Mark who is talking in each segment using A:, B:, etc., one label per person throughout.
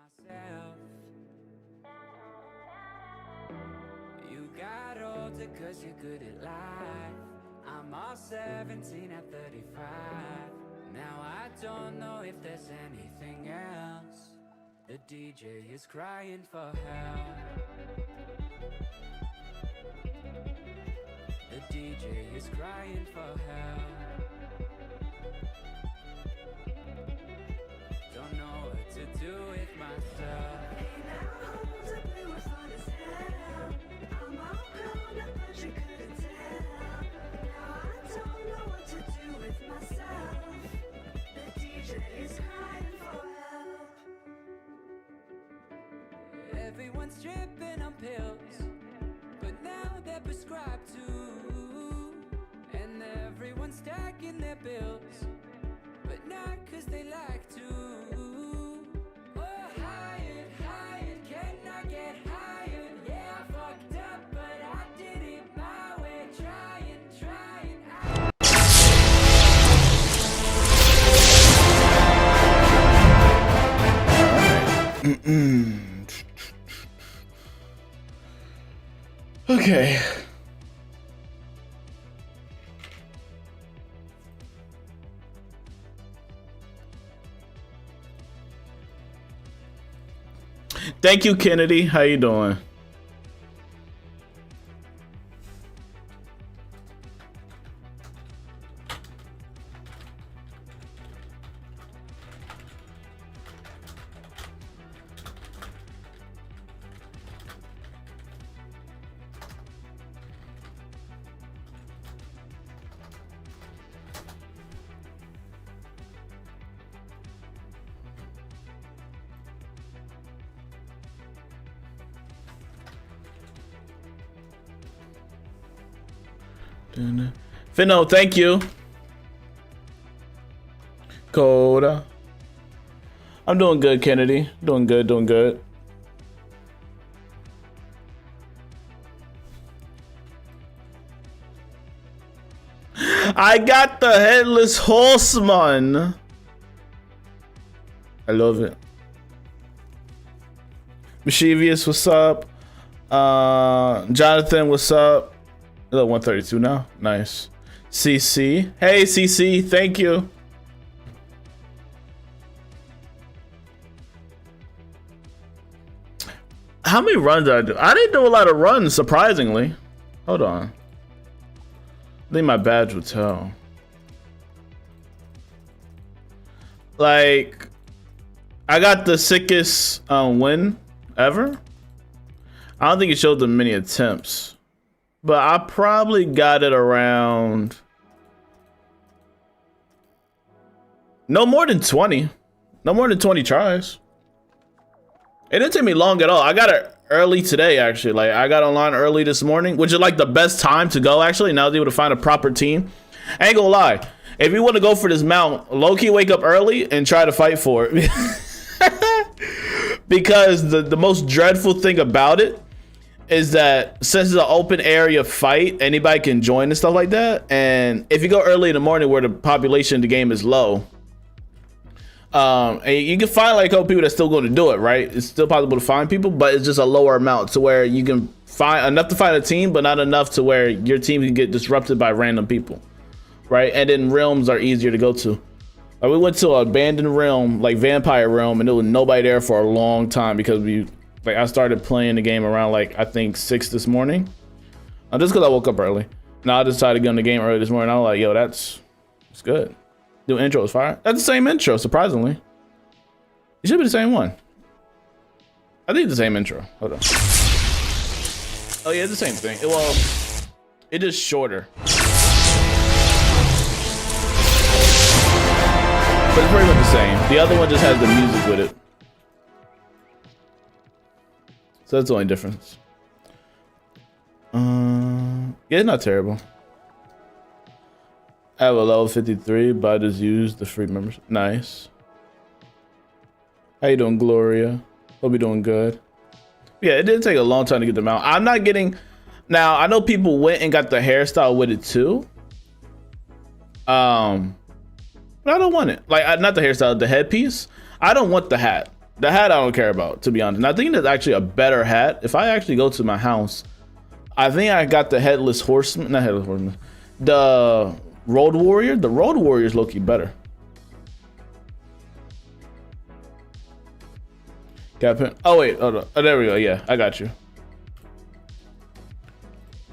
A: myself. You got older cause you're good at life. I'm all 17 at 35. Now I don't know if there's anything else. The DJ is crying for help. The DJ is crying for help. Don't know what to do with myself.
B: I'm all grown up, but you couldn't tell. Now I don't know what to do with myself. The DJ is crying for help.
A: Everyone's tripping on pills, but now they're prescribed to. And everyone's stacking their bills, but not cause they like to. Oh, higher, higher, can I get higher? Yeah, I fucked up, but I did it my way. Trying.
C: Okay. Thank you, Kennedy. How you doing? Finno, thank you. Coda. I'm doing good, Kennedy. Doing good. I got the headless horseman. I love it. Mischievous, what's up? Jonathan, what's up? 132 now. Nice. CC. Hey, CC. Thank you. How many runs did I do? I didn't do a lot of runs, surprisingly. Hold on. I think my badge would tell. Like, I got the sickest win ever. I don't think it showed the many attempts. But I probably got it around no more than 20. No more than 20 tries. It didn't take me long at all. I got it early today, actually. Like, I got online early this morning, which is like the best time to go, actually. Now I was able to find a proper team. I ain't gonna lie. If you want to go for this mount, low-key wake up early and try to fight for it. Because the most dreadful thing about it is that since it's an open area fight, anybody can join and stuff like that. And if you go early in the morning where the population of the game is low, and you can find like a couple people that's still going to do it, right? It's still possible to find people, but it's just a lower amount to where you can find enough to find a team, but not enough to where your team can get disrupted by random people, right? And then realms are easier to go to. Like, we went to an abandoned realm, like Vampire Realm, and there was nobody there for a long time because I started playing the game around like I think 6 this morning. Just because I woke up early. Now I decided to get on the game early this morning. I was like, yo, it's good. The intro was fire. That's the same intro, surprisingly. It should be the same one. I think it's the same intro. Hold on. Oh yeah, it's the same thing. It is shorter. But it's pretty much the same. The other one just has the music with it. So that's the only difference. Yeah, it's not terrible. I have a level 53, but I just used the free members. Nice. How you doing, Gloria? Hope you're doing good. Yeah, it did take a long time to get them out. I'm not getting... Now, I know people went and got the hairstyle with it too. But I don't want it. Like, not the hairstyle, the headpiece. I don't want the hat. The hat I don't care about, to be honest. And I think that's actually a better hat. If I actually go to my house, I think I got the headless horseman, not headless horseman, the road warrior. The road warrior is low-key better. Captain. Oh wait, hold on. Oh, there we go. Yeah, I got you.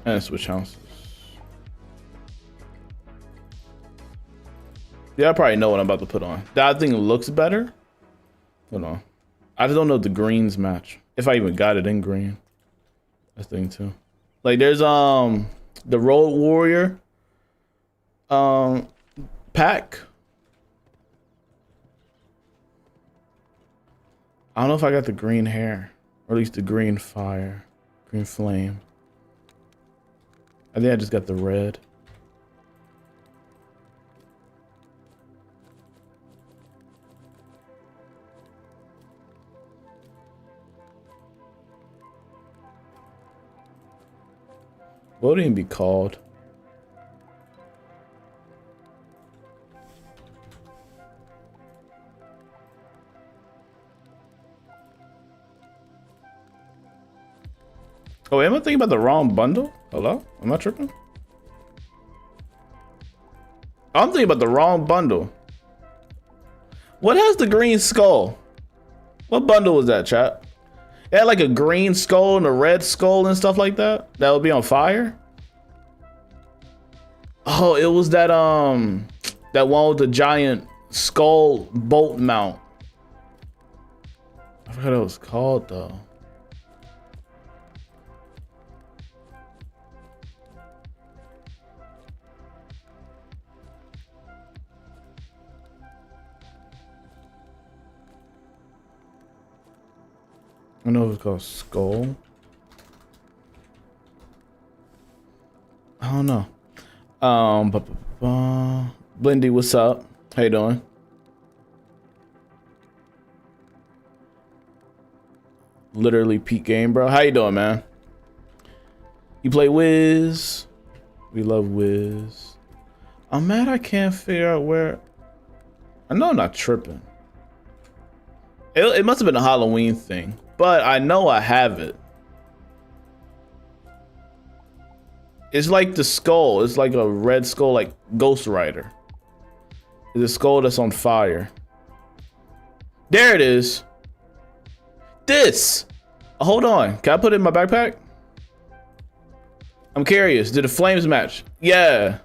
C: And switch houses. Yeah, I probably know what I'm about to put on. That thing looks better. Hold on. I just don't know if the greens match. If I even got it in green. That thing too. Like there's the road warrior pack. I don't know if I got the green hair, or at least the green fire, green flame. I think I just got the red. What would it even be called? Oh, am I thinking about the wrong bundle? Hello? Am I tripping? I'm thinking about the wrong bundle. What has the green skull? What bundle was that, chat? It had like a green skull and a red skull and stuff like that. That would be on fire. Oh, it was that that one with the giant skull bolt mount. I forgot what it was called though. I don't know if it's called skull. I don't know. Blindy, what's up? How you doing? Literally peak game, bro. How you doing, man? You play Wiz? We love Wiz. I'm mad I can't figure out where. I know I'm not tripping. It must have been a Halloween thing, but I know I have it. It's like the skull. It's like a red skull, like Ghost Rider. It's a skull that's on fire. There it is. This. Hold on. Can I put it in my backpack? I'm curious. Did the flames match? Yeah.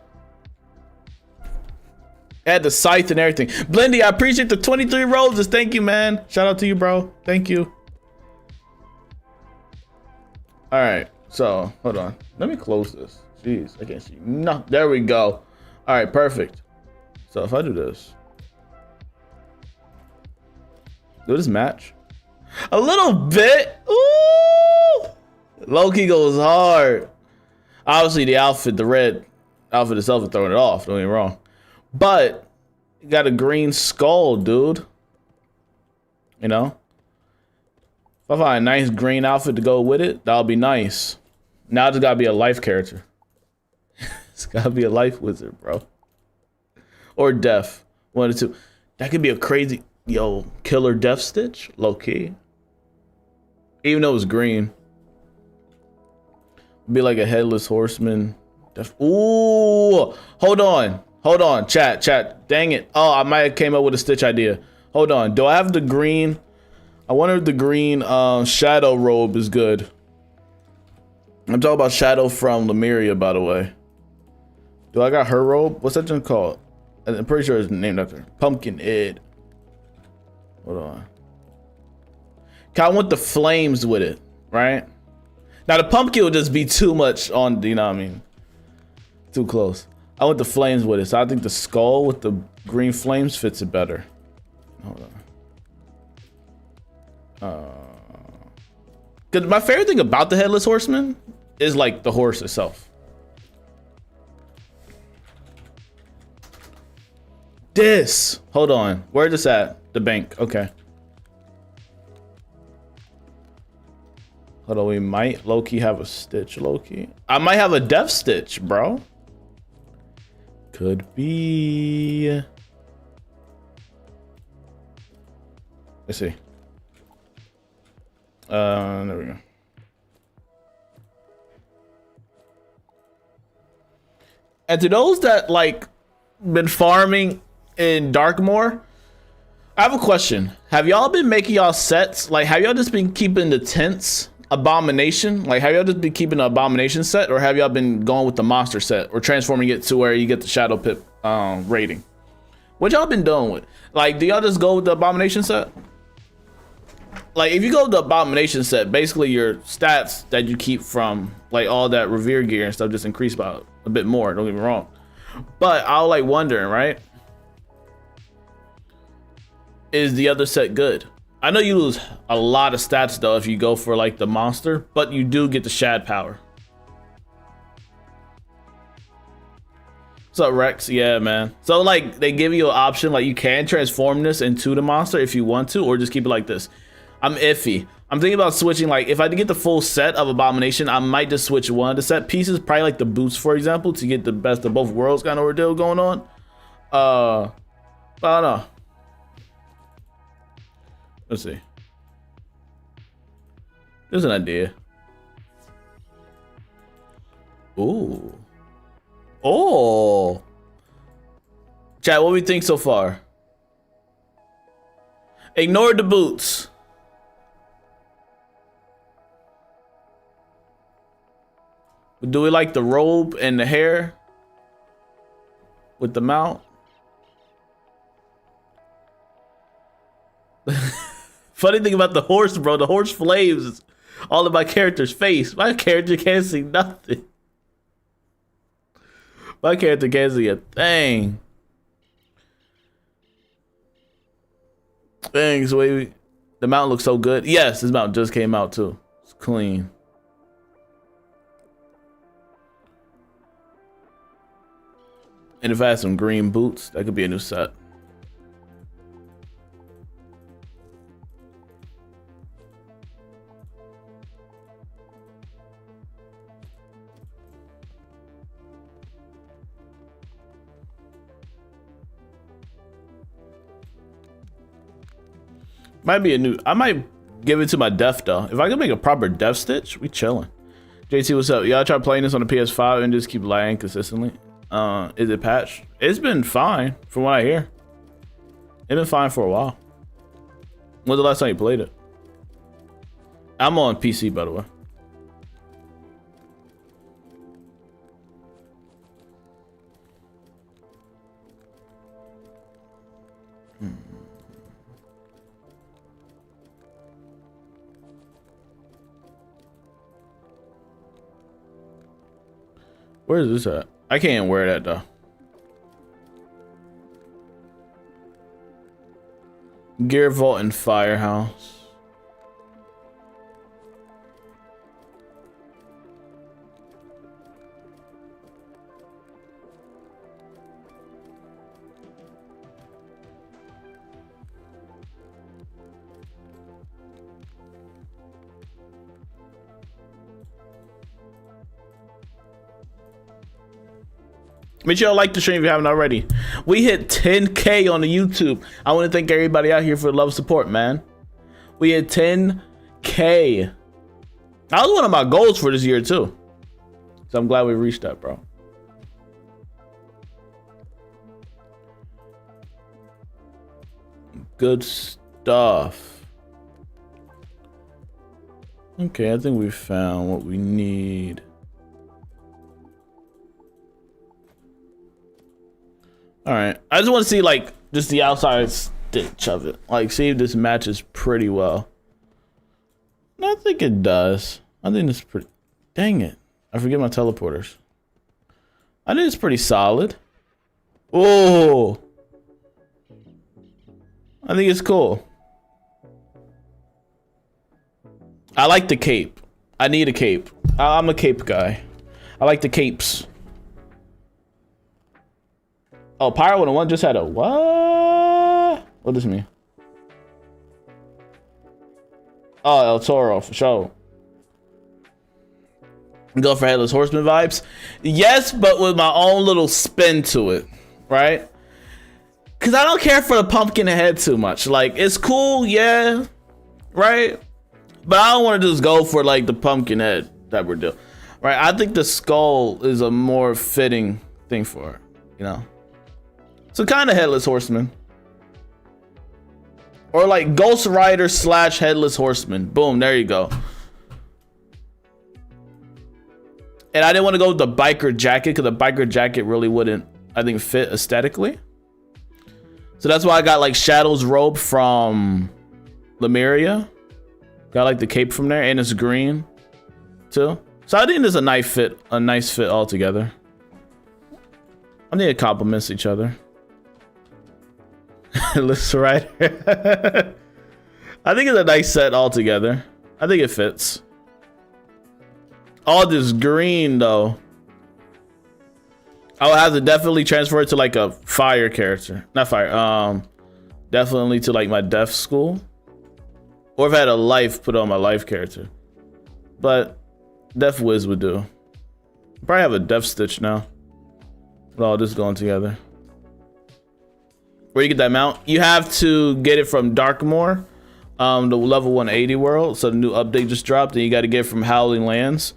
C: It had the scythe and everything. Blendy, I appreciate the 23 roses. Thank you, man. Shout out to you, bro. Thank you. All right. So, hold on. Let me close this. Jeez, I can't see. No, there we go. All right, perfect. So if I do this. Do this match? A little bit. Ooh! Loki goes hard. Obviously, the outfit, the red outfit itself is throwing it off. Don't get me wrong. But you got a green skull, dude. You know? If I find a nice green outfit to go with it, that'll be nice. Now it's gotta be a life character. It's gotta be a life wizard, bro. Or death. One or two. That could be a crazy, killer death stitch. Low key. Even though it's green. Be like a headless horseman. Ooh. Hold on. Hold on. Chat. Dang it. Oh, I might have came up with a stitch idea. Hold on. Do I have the green? I wonder if the green shadow robe is good. I'm talking about Shadow from Lemuria, by the way. Do I got her robe? What's that thing called? I'm pretty sure it's named after Pumpkin Ed. Hold on. I want the flames with it, right? Now the pumpkin will just be too much on, you know what I mean? Too close. I want the flames with it, so I think the skull with the green flames fits it better. Hold on. Cause my favorite thing about the headless horseman is like the horse itself. This. Hold on. Where's this at? The bank. Okay. Hold on. We might low-key have a stitch. Low-key. I might have a death stitch, bro. Could be. Let's see. There we go. And to those that like been farming in Darkmoor, I have a question. Have y'all been making y'all sets? Like, have y'all just been keeping the tents abomination? Like, have y'all just been keeping the abomination set, or have y'all been going with the monster set or transforming it to where you get the shadow pip rating? What y'all been doing with? Like, do y'all just go with the abomination set? Like, if you go with the abomination set, basically your stats that you keep from like all that revere gear and stuff just increase by a bit more. Don't get me wrong, but I was like wondering, right? Is the other set good? I know you lose a lot of stats though if you go for like the monster, but you do get the shad power. What's up, Rex? Yeah, man. So like they give you an option, like you can transform this into the monster if you want to, or just keep it like this. I'm iffy. I'm thinking about switching, like if I get the full set of abomination, I might just switch one of the set pieces, probably like the boots, for example, to get the best of both worlds kind of ordeal going on. But I don't know. Let's see. There's an idea. Ooh. Oh. Chat, what do we think so far? Ignore the boots. Do we like the robe and the hair with the mount? Funny thing about the horse, bro, the horse flames all of my character's face. My character can't see nothing. My character can't see a thing. Thanks, wait. The mount looks so good. Yes, this mount just came out too. It's clean. And if I had some green boots, that could be a new set. Might be a new, I might give it to my death though. If I can make a proper death stitch, we chilling. JT, what's up? Y'all try playing this on the PS5 and just keep lagging consistently. Is it patched? It's been fine from what I hear. It's been fine for a while. When's the last time you played it? I'm on PC, by the way. Where is this at? I can't wear that though. Gear Vault and Firehouse. Make sure y'all like the stream if you haven't already. We hit 10K on the YouTube. I want to thank everybody out here for the love and support, man. We hit 10K. That was one of my goals for this year too. So I'm glad we reached that, bro. Good stuff. Okay, I think we found what we need. All right, I just want to see like just the outside stitch of it. Like, see if this matches pretty well. I think it does. I think it's pretty. Dang it! I forget my teleporters. I think it's pretty solid. Oh, I think it's cool. I like the cape. I need a cape. I'm a cape guy. I like the capes. Oh, Pyro 101 just had a what? What does this mean? Oh, El Toro for sure. Go for Headless Horseman vibes. Yes, but with my own little spin to it, right? Because I don't care for the pumpkin head too much. Like, it's cool, yeah, right? But I don't want to just go for like the pumpkin head type of deal, right? I think the skull is a more fitting thing for it, you know. So kind of headless horseman, or like Ghost Rider / headless horseman. Boom, there you go. And I didn't want to go with the biker jacket because the biker jacket really wouldn't, I think, fit aesthetically. So that's why I got like Shadow's robe from Lemuria. Got like the cape from there, and it's green too. So I think there's a nice fit altogether. I think it complements each other. Looks right. I think it's a nice set altogether. I think it fits. All this green though, I would have to definitely transfer it to like a fire character. Not fire, definitely to like my death school. Or if I had a life, put on my life character. But Death Wiz would do. Probably have a Death Stitch now. With all this going together. Where you get that mount? You have to get it from Darkmoor, the level 180 world. So the new update just dropped, and you got to get it from Howling Lands.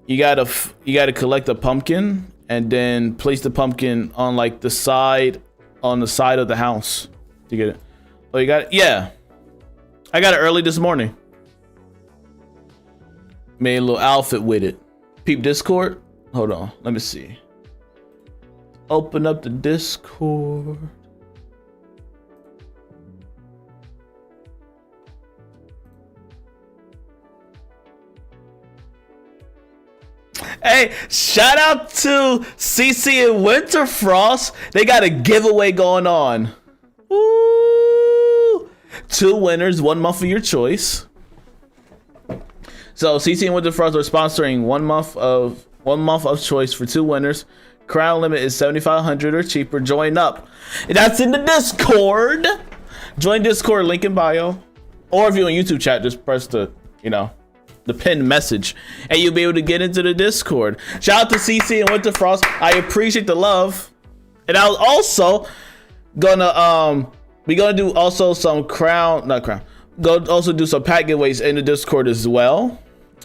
C: You gotta collect a pumpkin and then place the pumpkin on like the side of the house to get it. Oh, you got it? Yeah. I got it early this morning. Made a little outfit with it. Peep Discord. Hold on, let me see. Open up the Discord. Hey, shout out to CC and Winterfrost. They got a giveaway going on. Woo! 2 winners, 1 month of your choice. So CC and Winterfrost are sponsoring 1 month of choice for 2 winners. Crown limit is 7,500 or cheaper. Join up. And that's in the Discord. Join Discord, link in bio. Or if you're on YouTube chat, just press the, the pinned message, and you'll be able to get into the Discord. Shout out to CC and Winterfrost. I appreciate the love. And I was also gonna we're gonna do also some also do some pack giveaways in the Discord as well.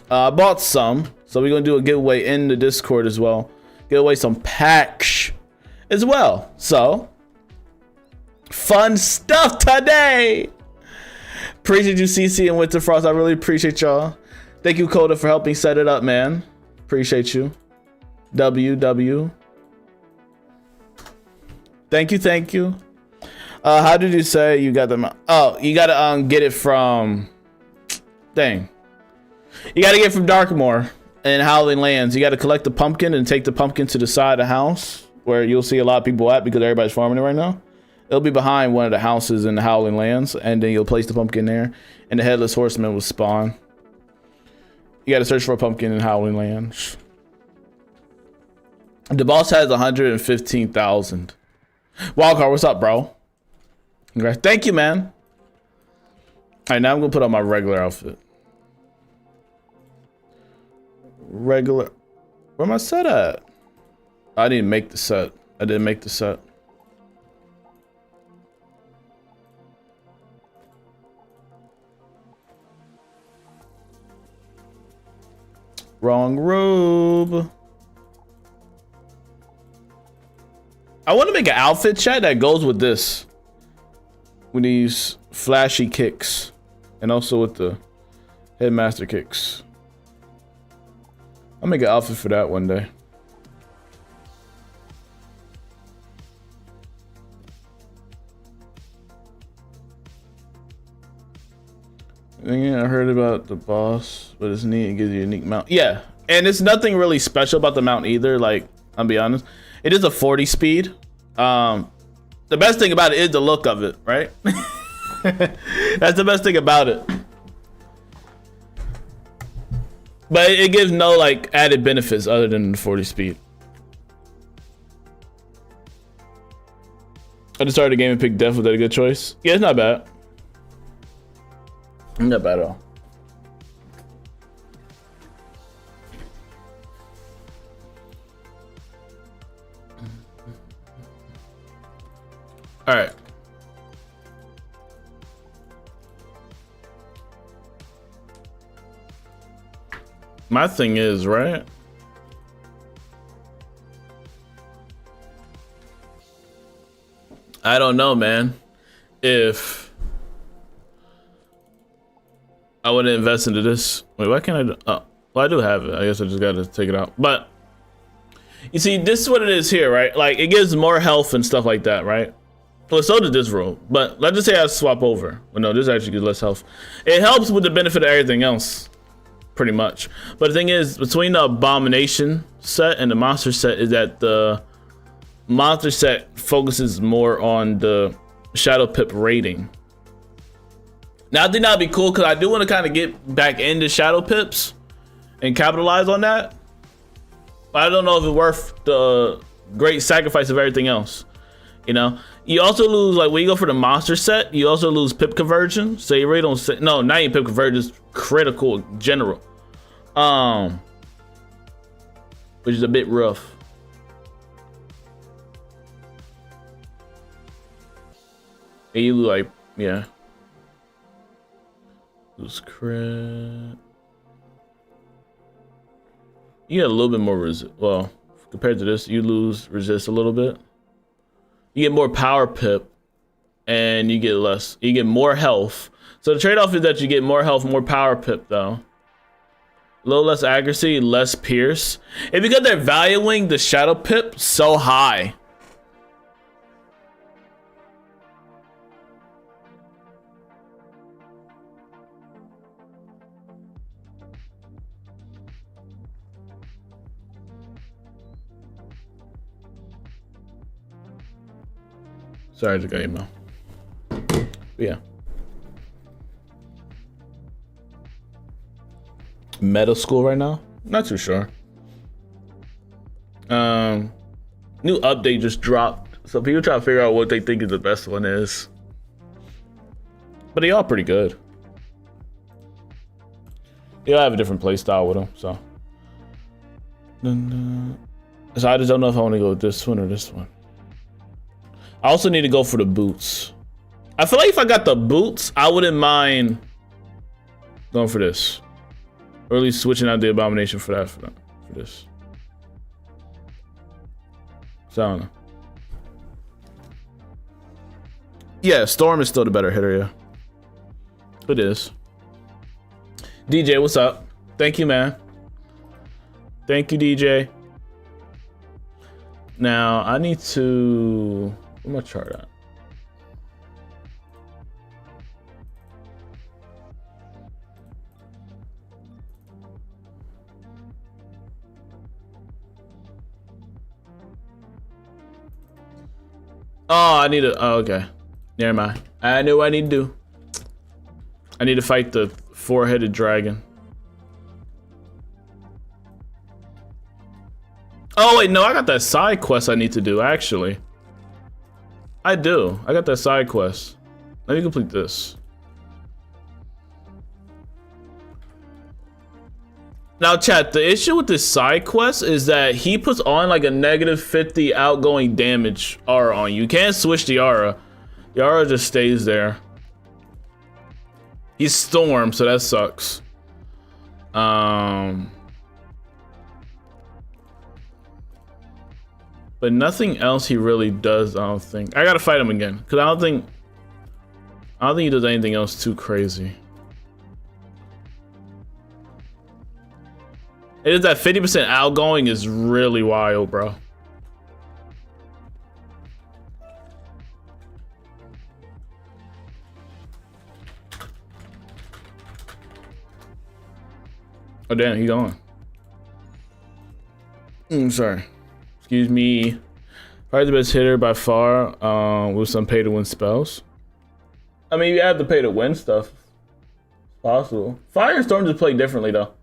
C: I bought some, so we're gonna do a giveaway in the Discord as well. Give away some packs as well. So fun stuff today. Appreciate you, CC and Winterfrost. I really appreciate y'all. Thank you, Coda, for helping set it up, man. Appreciate you. WW. Thank you. How did you say you got them? Oh, you gotta get it from. Dang. You gotta get it from Darkmoor and Howling Lands. You gotta collect the pumpkin and take the pumpkin to the side of the house where you'll see a lot of people at because everybody's farming it right now. It'll be behind one of the houses in the Howling Lands, and then you'll place the pumpkin there, and the Headless Horseman will spawn. You gotta search for a pumpkin in Howling Lands. The boss has 115,000. Wildcard, what's up, bro? Congrats. Thank you, man. All right, now I'm gonna put on my regular outfit. Regular. Where my set at? I didn't make the set. I didn't make the set. Wrong robe. I want to make an outfit chat that goes with this. With these flashy kicks. And also with the headmaster kicks. I'll make an outfit for that one day. Yeah, I heard about the boss, but it's neat. It gives you a unique mount. Yeah, and it's nothing really special about the mount either. Like, I'll be honest, it is a 40 speed. The best thing about it is the look of it, right? That's the best thing about it. But it gives no like added benefits other than the 40 speed. I just started the game and picked Death. Was that a good choice? Yeah, it's not bad. Not bad at all. All right. My thing is, right? I don't know, man. If I want to invest into this, wait, why can't I do? Oh, well, I do have it. I guess I just got to take it out. But you see, this is what it is here, right? Like, it gives more health and stuff like that, right? Well, so did this roll. But let's just say I swap over. Well, no, this actually gives less health. It helps with the benefit of everything else, pretty much. But the thing is, between the Abomination set and the Monster set is that the Monster set focuses more on the Shadow Pip rating. Now, I think that'd be cool because I do want to kind of get back into Shadow Pips and capitalize on that. But I don't know if it's worth the great sacrifice of everything else. You know, you also lose, like when you go for the monster set, you also lose pip conversion. So you really don't say, no, not even pip conversion, is critical in general. Which is a bit rough. And you like, yeah. Lose crit. You get a little bit more resist. Well, compared to this, you lose resist a little bit. You get more power pip, and you get less. You get more health. So the trade-off is that you get more health, more power pip, though. A little less accuracy, less pierce. And because they're valuing the shadow pip so high. Sorry, I just got email. But yeah. Meta school right now? Not too sure. New update just dropped. So people try to figure out what they think is the best one is. But they all pretty good. They all have a different play style with them, so. So I just don't know if I want to go with this one or this one. I also need to go for the boots. I feel like if I got the boots, I wouldn't mind going for this. Or at least switching out the abomination for that, for this. So I don't know. Yeah, Storm is still the better hitter, yeah. It is. DJ, what's up? Thank you, man. Thank you, DJ. Now, I need to... Where's my chart at? Oh, I need to... Oh, okay. Never mind. I know what I need to do. I need to fight the four-headed dragon. Oh, wait, no, I got that side quest I need to do, actually. I do. I got that side quest. Let me complete this. Now, chat, the issue with this side quest is that he puts on like a -50 outgoing damage aura on you. You can't switch the aura. The aura just stays there. He's Storm, so that sucks. But nothing else he really does, I don't think. I gotta fight him again, because I don't think he does anything else too crazy. It is that 50% outgoing is really wild, bro. Oh damn, he gone. Sorry. Excuse me. Probably the best hitter by far, with some pay to win spells. I mean, you have to pay to win stuff. Possible. Fire and Storm just play differently though.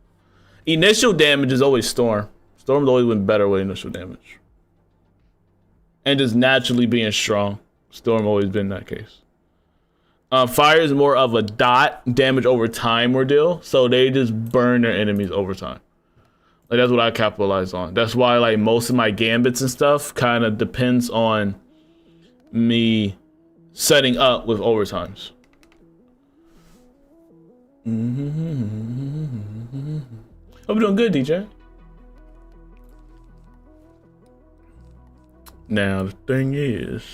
C: Initial damage is always Storm. Storm's always been better with initial damage. And just naturally being strong. Storm always been that case. Fire is more of a dot damage over time ordeal, so they just burn their enemies over time. Like that's what I capitalize on. That's why like most of my gambits and stuff kind of depends on me setting up with overtimes. Hope you're doing good, DJ. Now the thing is,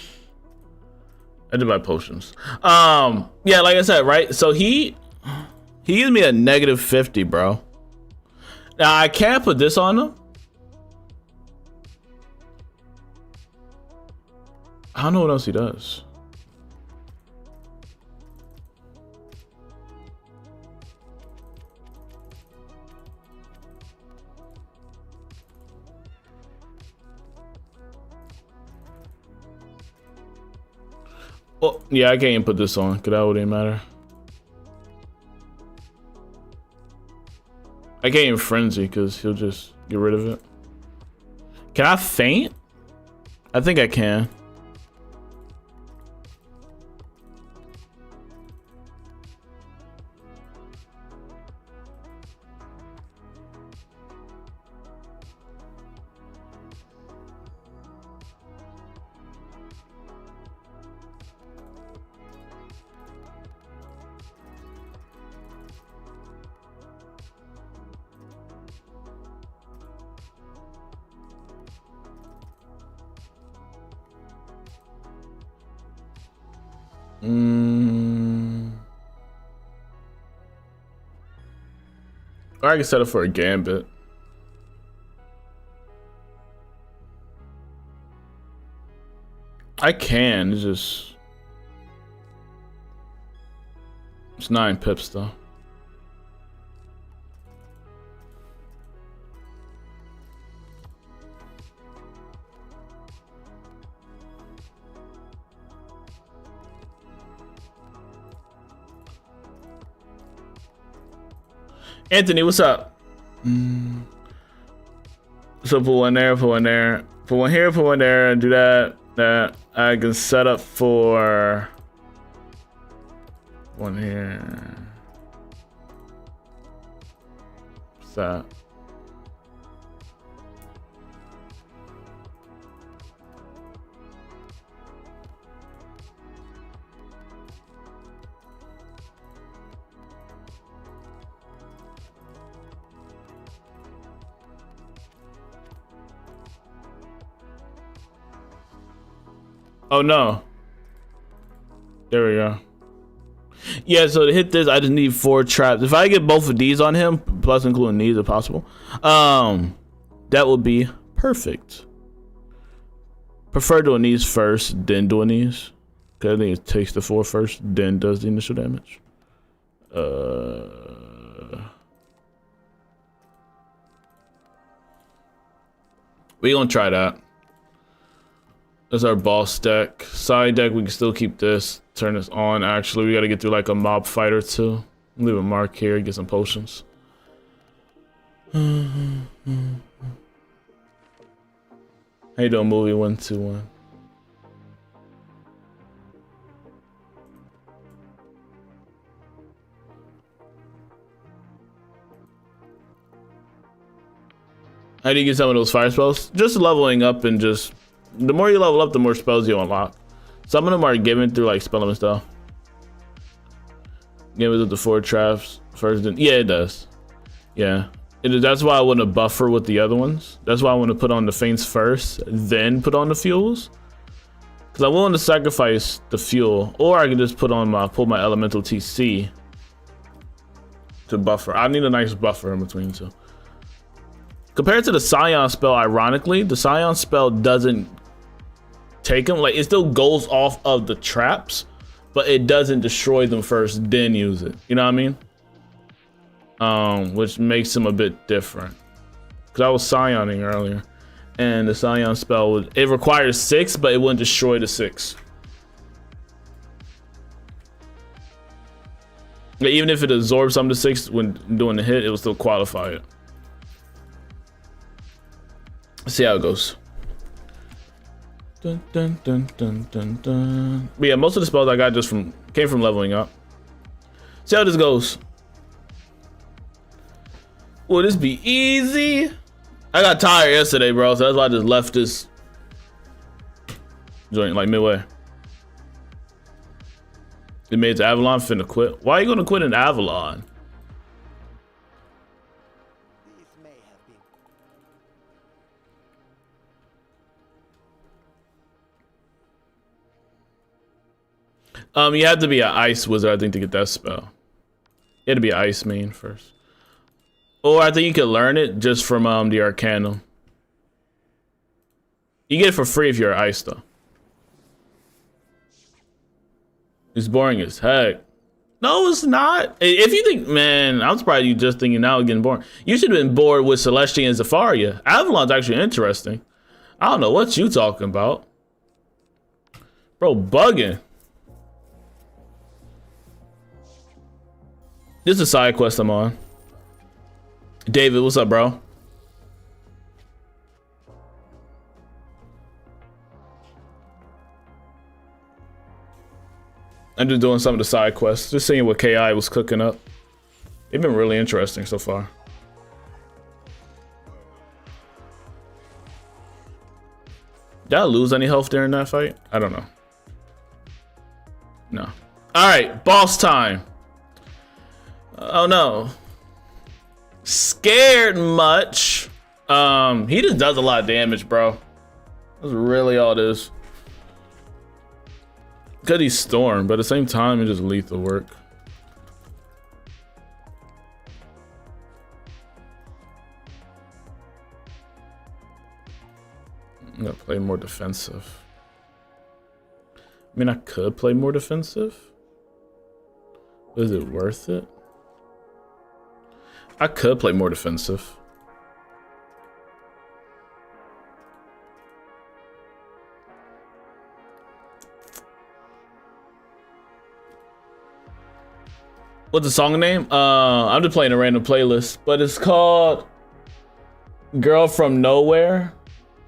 C: I did my potions. Yeah, like I said, right? So he gives me a -50, bro. Now I can't put this on him. I don't know what else he does. Oh, yeah, I can't even put this on, because that wouldn't matter. I can't even frenzy, because he'll just get rid of it. Can I faint? I think I can. Or I can set up for a gambit. I can, it's 9 pips though. Anthony, what's up? So put one there, put one there, put one here, put one there, and do that. That I can set up for one here. What's that? Oh no. There we go. Yeah, so to hit this, I just need 4 traps. If I get both of these on him, plus including these if possible, that would be perfect. Prefer doing these first, then doing these. Cause I think it takes the 4 first, then does the initial damage. We gonna try that. That's our boss deck. Side deck, we can still keep this. Turn this on. Actually, we gotta get through like a mob fight or 2. Leave a mark here, get some potions. How you doing, movie 121? How do you get some of those fire spells? Just leveling up and just... The more you level up, the more spells you unlock. Some of them are given through like spell and stuff. Give it the 4 traps first. Then, yeah, it does. Yeah, it is. That's why I want to buffer with the other ones. That's why I want to put on the feints first, then put on the fuels. Because I'm willing to sacrifice the fuel, or I can just put on pull my elemental TC to buffer. I need a nice buffer in between two. Compared to the Scion spell, ironically, the Scion spell doesn't take them. Like, it still goes off of the traps, but it doesn't destroy them first, then use it. You know what I mean? Which makes them a bit different. Because I was Scioning earlier, and the Scion spell it requires 6, but it wouldn't destroy the 6. Like, even if it absorbs some of the 6 when doing the hit, it will still qualify it. Let's see how it goes. Dun, dun, dun, dun, dun, dun. But yeah, most of the spells I got just came from leveling up. See how this goes. Will this be easy? I got tired yesterday, bro, so that's why I just left this joint like midway. It made it to Avalon, finna quit. Why are you gonna quit in Avalon? You have to be an ice wizard, I think, to get that spell. You had to be an ice main first. Or I think you could learn it just from the Arcanum. You get it for free if you're ice, though. It's boring as heck. No, it's not. If you think, man, I'm surprised you just thinking now it's getting boring. You should have been bored with Celestia and Zafaria. Avalon's actually interesting. I don't know what you talking about. Bro, bugging. This is a side quest I'm on. David, what's up, bro? I'm just doing some of the side quests, just seeing what KI was cooking up. They've been really interesting so far. Did I lose any health during that fight? I don't know. No. All right, boss time. Oh no. Scared much. He just does a lot of damage, bro. That's really all it is. Because he's Storm, but at the same time, it's just lethal work. I'm gonna play more defensive. I mean, I could play more defensive. But is it worth it? I could play more defensive. What's the song name? I'm just playing a random playlist, but it's called Girl From Nowhere.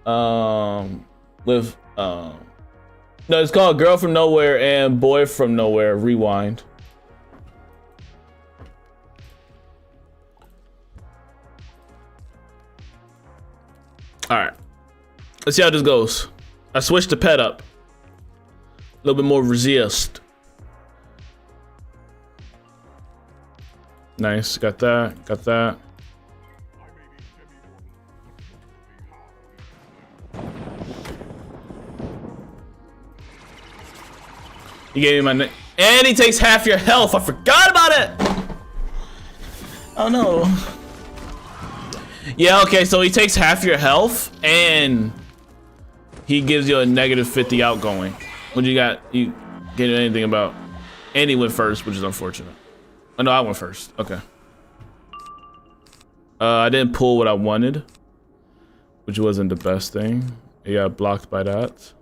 C: No, it's called Girl From Nowhere and Boy From Nowhere Rewind. All right, let's see how this goes. I switched the pet up. A little bit more resist. Nice, got that, got that. He gave me my name. And he takes half your health. I forgot about it. Oh no. Yeah, okay, so he takes half your health and he gives you a -50 outgoing. What you got? You get anything about? And he went first, which is unfortunate. Oh no, I went first. Okay. I didn't pull what I wanted, which wasn't the best thing. I got blocked by that.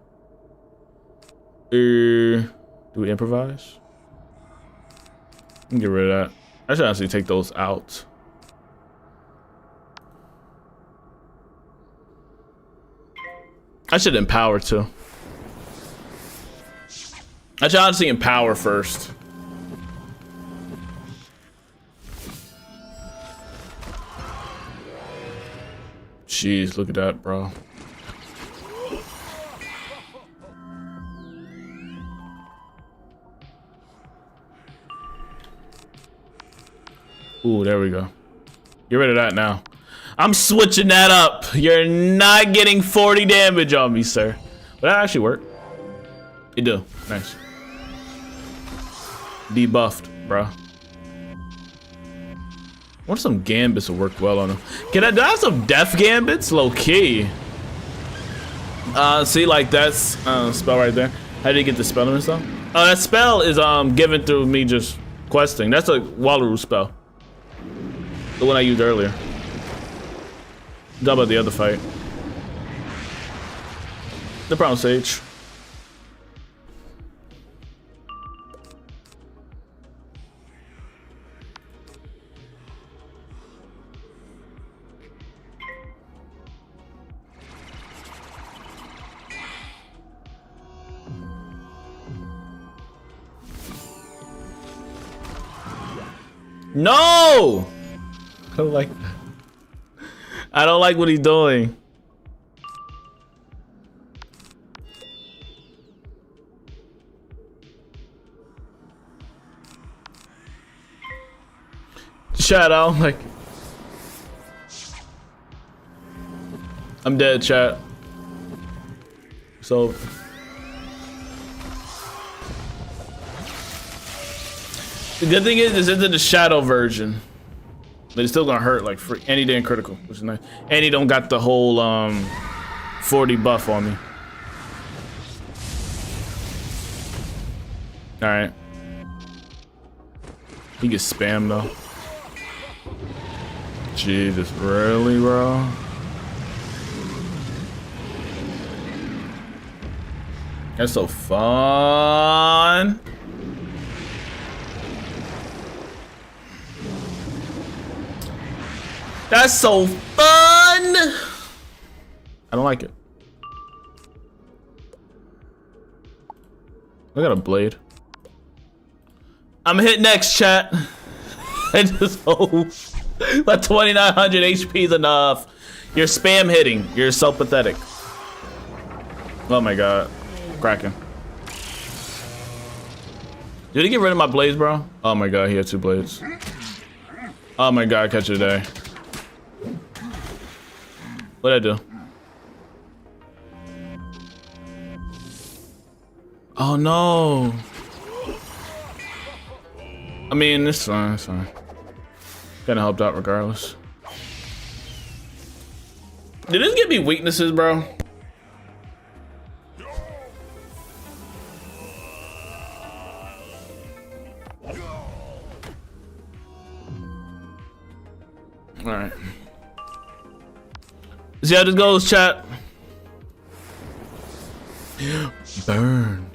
C: Do we improvise? Get rid of that. I should actually take those out. I should empower too. I should honestly empower first. Jeez, look at that, bro. Ooh, there we go. Get rid of that now. I'm switching that up. You're not getting 40 damage on me, sir. But that actually worked. It do. Nice. Debuffed, bro. What if some gambits will work well on him? Do I have some death gambits? Low key. See, like that's spell right there. How do you get the spell and stuff? Oh, that spell is given through me just questing. That's a Wallaru spell. The one I used earlier. How about the other fight? The Brown Sage. No! I don't like that. I don't like what he's doing. Chat, I don't like. I'm dead, chat. So The good thing is, this isn't the shadow version. But it's still gonna hurt like free. And he didn't critical, which is nice. And he don't got the whole 40 buff on me. Alright. He gets spammed though. Jesus, really, bro? That's so fun. That's so fun. I don't like it. I got a blade. I'm gonna hit next, chat. I just hope my 2900 HP is enough. You're spam hitting. You're so pathetic. Oh my god. Cracking. Did he get rid of my blades, bro? Oh my god, he had 2 blades. Oh my god, catch it today. What'd I do? Oh no. I mean, it's fine, it's fine. Kinda helped out regardless. Did this give me weaknesses, bro? Alright. See how this goes, chat. Burn.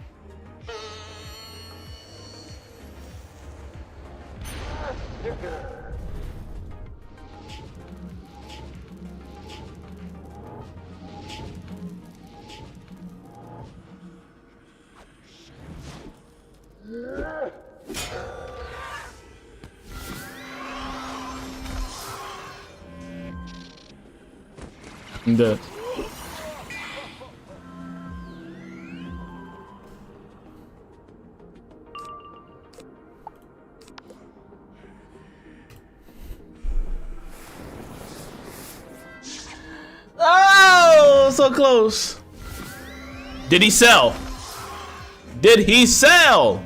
C: I'm dead. Oh, so close. Did he sell? Did he sell?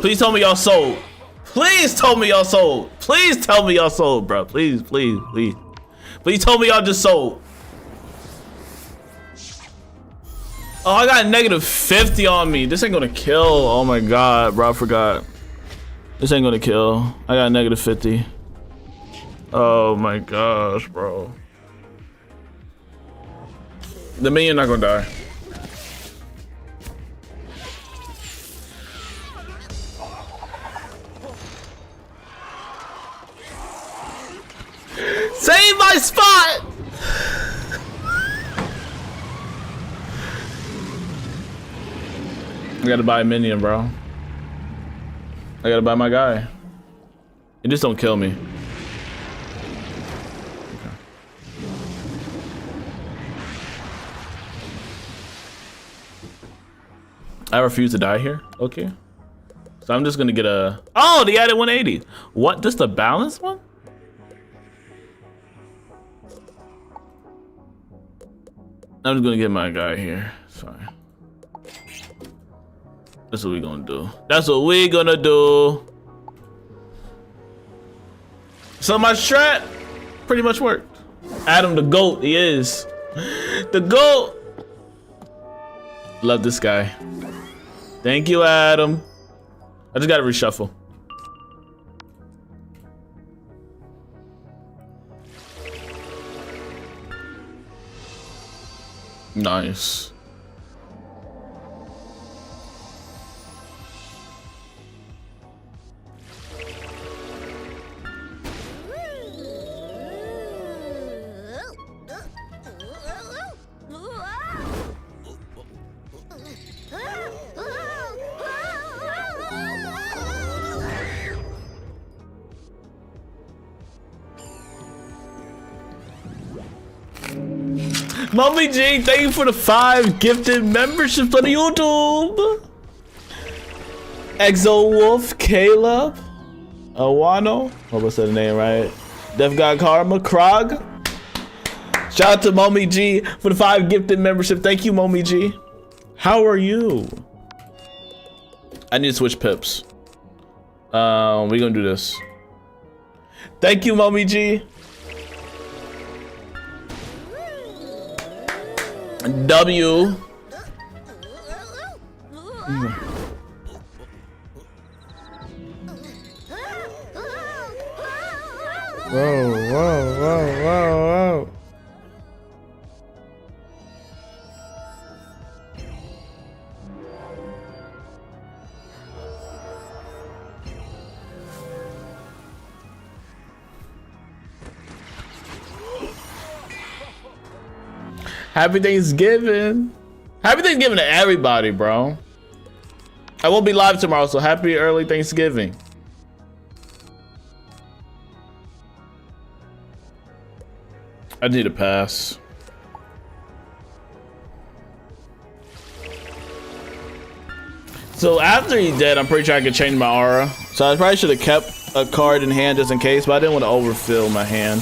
C: Please tell me y'all sold. Please tell me y'all sold. Please tell me y'all sold, bro. Please, please, please. Please tell me y'all just sold. Oh, I got negative 50 on me. This ain't gonna kill. Oh my god, bro, I forgot. This ain't gonna kill. I got negative 50. Oh my gosh, bro. The minion not gonna die. Save my spot! I gotta buy a minion, bro. I gotta buy my guy. It just don't kill me. Okay. I refuse to die here. Okay. So I'm just gonna get a... Oh, they added 180. What? Just the balance one? I'm just gonna get my guy here. It's fine. That's what we gonna do. That's what we gonna do. So my strat pretty much worked. Adam the GOAT, he is. The GOAT. Love this guy. Thank you, Adam. I just gotta reshuffle. Nice. Mommy G, thank you for the 5 gifted memberships on the YouTube. Exo Wolf, Caleb, Awano, hope I said the name right. Def God Karma, Krog. Shout out to Mommy G for the 5 gifted membership. Thank you, Mommy G. How are you? I need to switch pips. We gonna do this. Thank you, Mommy G. W. Whoa, whoa, whoa, whoa, whoa. Happy Thanksgiving. Happy Thanksgiving to everybody, bro. I won't be live tomorrow, so happy early Thanksgiving. I need a pass. So after he dead, I'm pretty sure I could change my aura. So I probably should have kept a card in hand just in case, but I didn't want to overfill my hand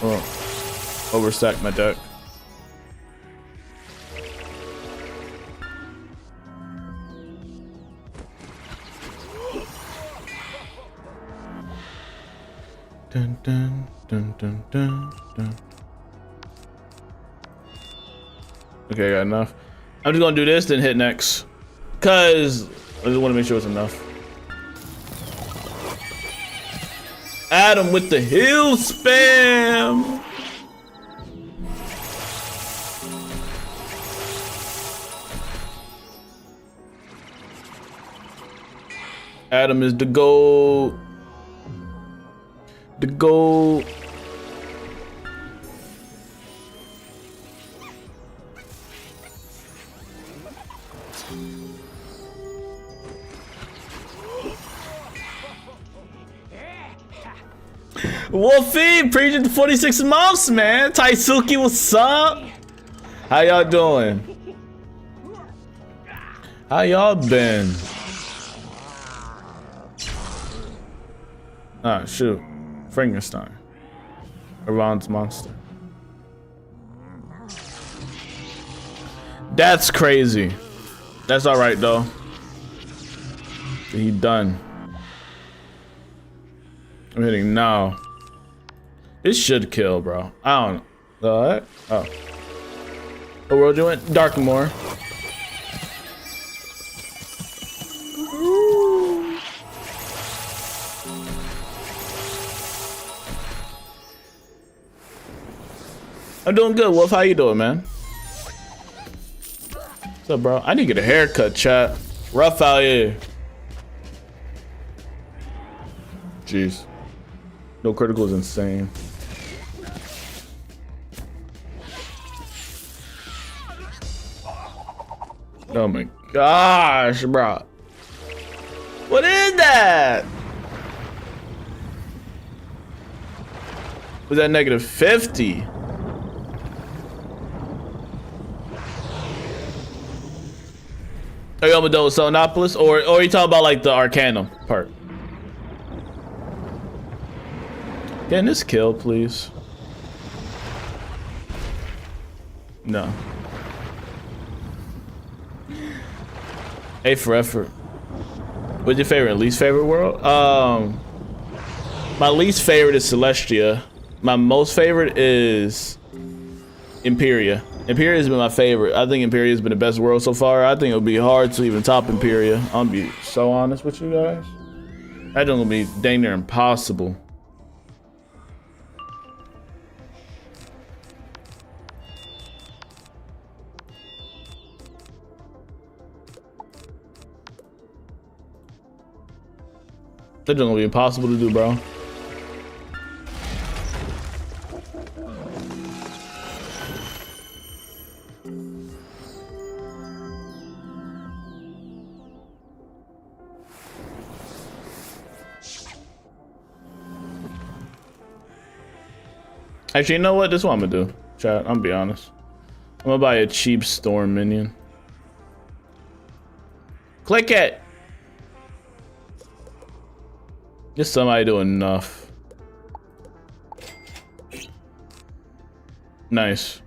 C: or overstack my deck. Dun, dun, dun, dun, dun, dun. Okay, I got enough. I'm just gonna do this, then hit next. Cause I just wanna make sure it's enough. Adam with the heal spam. Adam is the gold. The gold. Wolfie, preaching to 46 months, man. Taisuki, what's up? How y'all doing? How y'all been? Ah, shoot. Frankenstein. Iran's monster. That's crazy. That's alright though. He done. I'm hitting now. This should kill, bro. I don't know. What? Oh. What world you went? Darkmoor. I'm doing good, Wolf. How you doing, man? What's up, bro? I need to get a haircut, chat. Rough out here. Jeez. No critical is insane. Oh my gosh, bro. What is that? Was that negative 50? Are you done with Sonopolis? Or are you talking about like the Arcanum part? Can this kill, please? No. A for effort. What's your favorite and least favorite world? My least favorite is Celestia. My most favorite is Imperia. Imperia has been my favorite. I think Imperia has been the best world so far. I think it'll be hard to even top Imperia. I'm gonna be so honest with you guys. That's gonna be dang near impossible. That's gonna be impossible to do, bro. Actually, you know what? This is what I'm gonna do. Chat, I'm gonna be honest. I'm gonna buy a cheap storm minion. Click it! Just somebody do enough. Nice.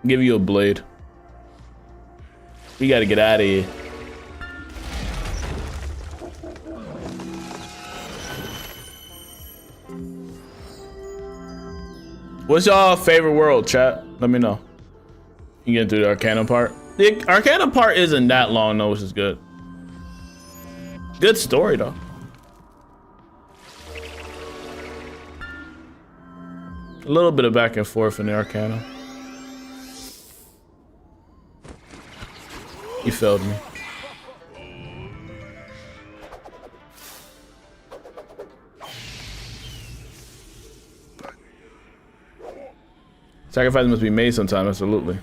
C: Give you a blade. We gotta get out of here. What's y'all favorite world, chat? Let me know. You get through the Arcanum part. The Arcanum part isn't that long though, which is good. Good story though. A little bit of back and forth in the Arcanum. You failed me. Sacrifice must be made sometime, absolutely.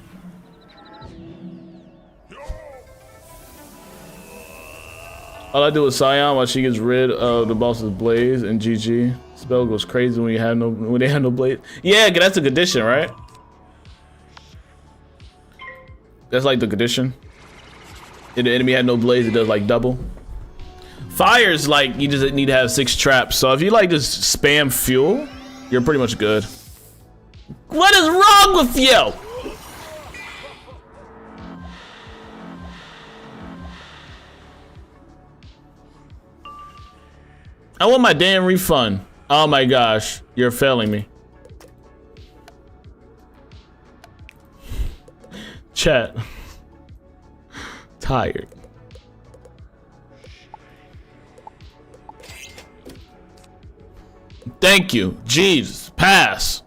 C: All I do is Scion while she gets rid of the boss's Blaze and GG. Spell goes crazy when they have no Blaze. Yeah, that's a condition, right? That's like the condition. If the enemy had no Blaze, it does like double. Fire's like you just need to have 6 traps. So if you like just spam fuel, you're pretty much good. What is wrong with you? I want my damn refund. Oh my gosh, you're failing me. Chat. Tired. Thank you. Jesus. Pass.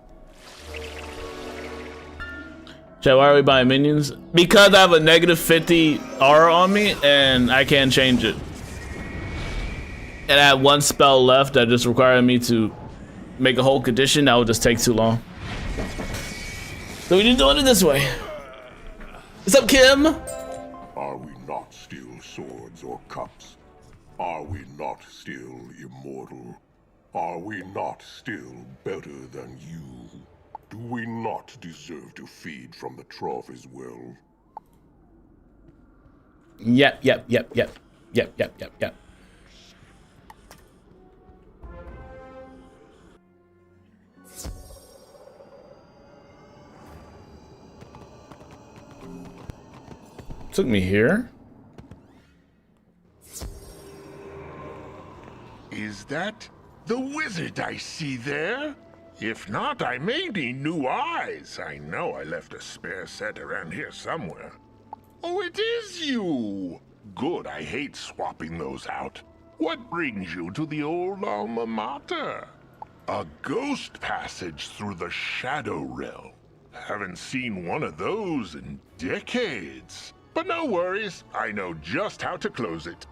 C: Chat, why are we buying minions? Because I have a negative 50 aura on me and I can't change it. And I have 1 spell left that just required me to make a whole condition. That would just take too long. So we're just doing it this way. What's up, Kim?
D: Are we not still swords or cups? Are we not still immortal? Are we not still better than you? Do we not deserve to feed from the trough as well?
C: Yep. Took me here.
D: Is that the wizard I see there? If not, I may need new eyes. I know I left a spare set around here somewhere. Oh, it is you! Good, I hate swapping those out. What brings you to the old alma mater? A ghost passage through the Shadow Realm. Haven't seen one of those in decades. But no worries, I know just how to close it.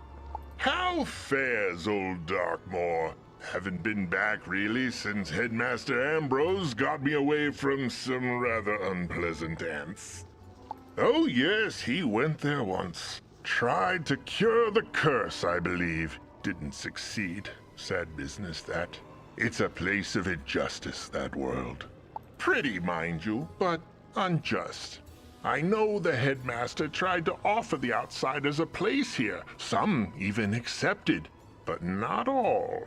D: How fares old Darkmoor? Haven't been back really since Headmaster Ambrose got me away from some rather unpleasant ants. Oh yes, he went there once. Tried to cure the curse, I believe. Didn't succeed. Sad business, that. It's a place of injustice, that world. Pretty, mind you, but unjust. I know the headmaster tried to offer the outsiders a place here. Some even accepted, but not all.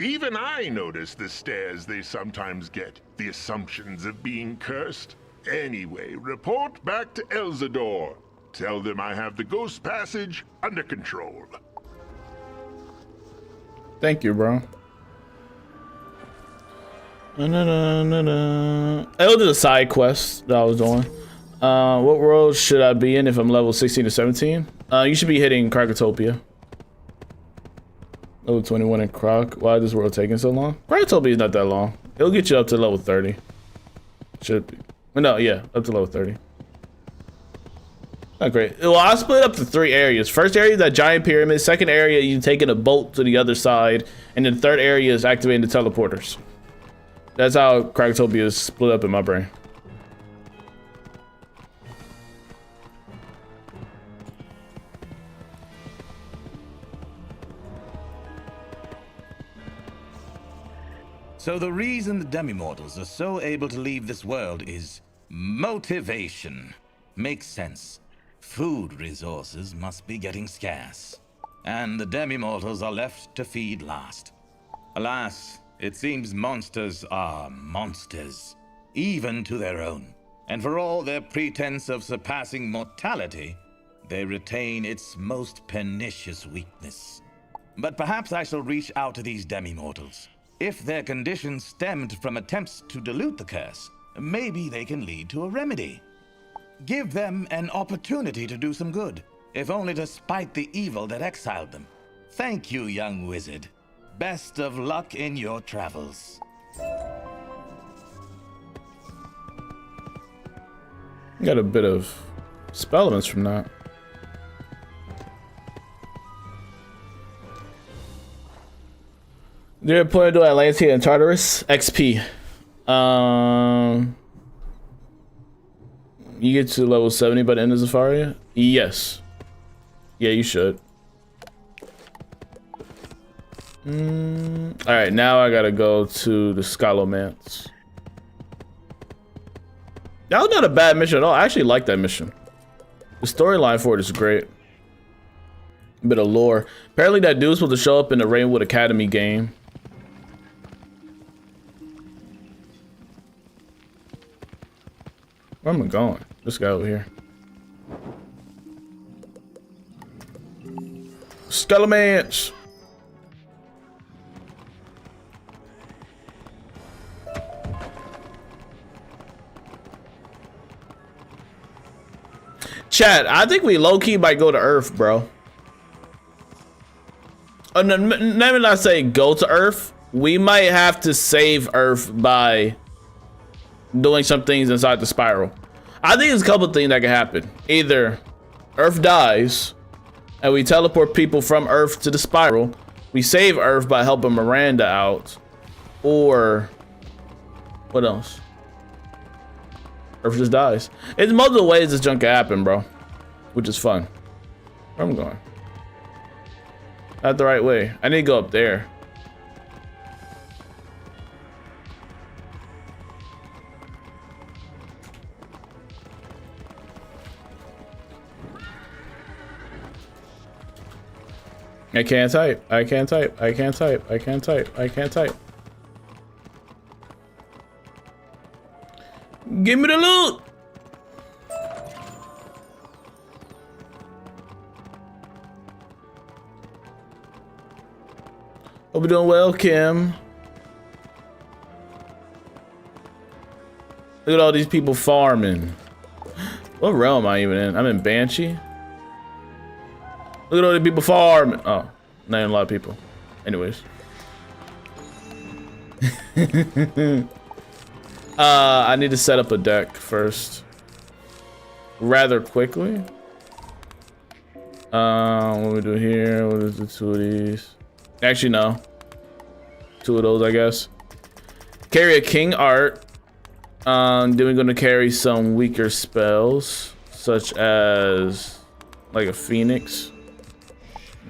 D: Even I notice the stares they sometimes get, the assumptions of being cursed. Anyway, report back to Elzador. Tell them I have the ghost passage under control.
C: Thank you, bro. It was a side quest that I was doing. What world should I be in if I'm level 16 or 17? You should be hitting Krakatopia. Level 21 in Croc. Why is this world taking so long? Krakatopia is not that long. It'll get you up to level 30. Should be. No, yeah, up to level 30. Not great. Well, I split up to 3 areas. First area is that giant pyramid. Second area, you taking a boat to the other side. And then the third area is activating the teleporters. That's how Krakatopia is split up in my brain.
E: So the reason the demi-mortals are so able to leave this world is motivation. Makes sense. Food resources must be getting scarce, and the demi-mortals are left to feed last. Alas, it seems monsters are monsters, even to their own. And for all their pretense of surpassing mortality, they retain its most pernicious weakness. But perhaps I shall reach out to these demi-mortals. If their condition stemmed from attempts to dilute the curse, maybe they can lead to a remedy. Give them an opportunity to do some good, if only to spite the evil that exiled them. Thank you, young wizard. Best of luck in your travels.
C: Got a bit of spell elements from that. They're pointed to Atlantia and Tartarus. XP. You get to level 70 by the end of Zafaria? Yes. Yeah, you should. Alright, now I gotta go to the Scholomance. That was not a bad mission at all. I actually like that mission. The storyline for it is great. A bit of lore. Apparently that dude's supposed to show up in the Rainwood Academy game. Where am I going? This guy over here. Scholomance! Chat, I think we low-key might go to Earth, bro. Oh, no, let me not say go to Earth. We might have to save Earth by doing some things inside the spiral. I think there's a couple of things that can happen. Either Earth dies and we teleport people from Earth to the spiral. We save Earth by helping Miranda out. Or what else? Earth just dies. It's multiple ways this junk can happen, bro. Which is fun. Where am I going? Not the right way. I need to go up there. I can't type. I can't type. I can't type. I can't type. I can't type. Give me the loot! Hope you're doing well, Kim. Look at all these people farming. What realm am I even in? I'm in Banshee. Look at all these people farming. Oh, not even a lot of people. Anyways. I need to set up a deck first. Rather quickly. What we do here? What is the two of these? Actually, no. Two of those, I guess. Carry a King Art. Then we're gonna carry some weaker spells, such as like a Phoenix.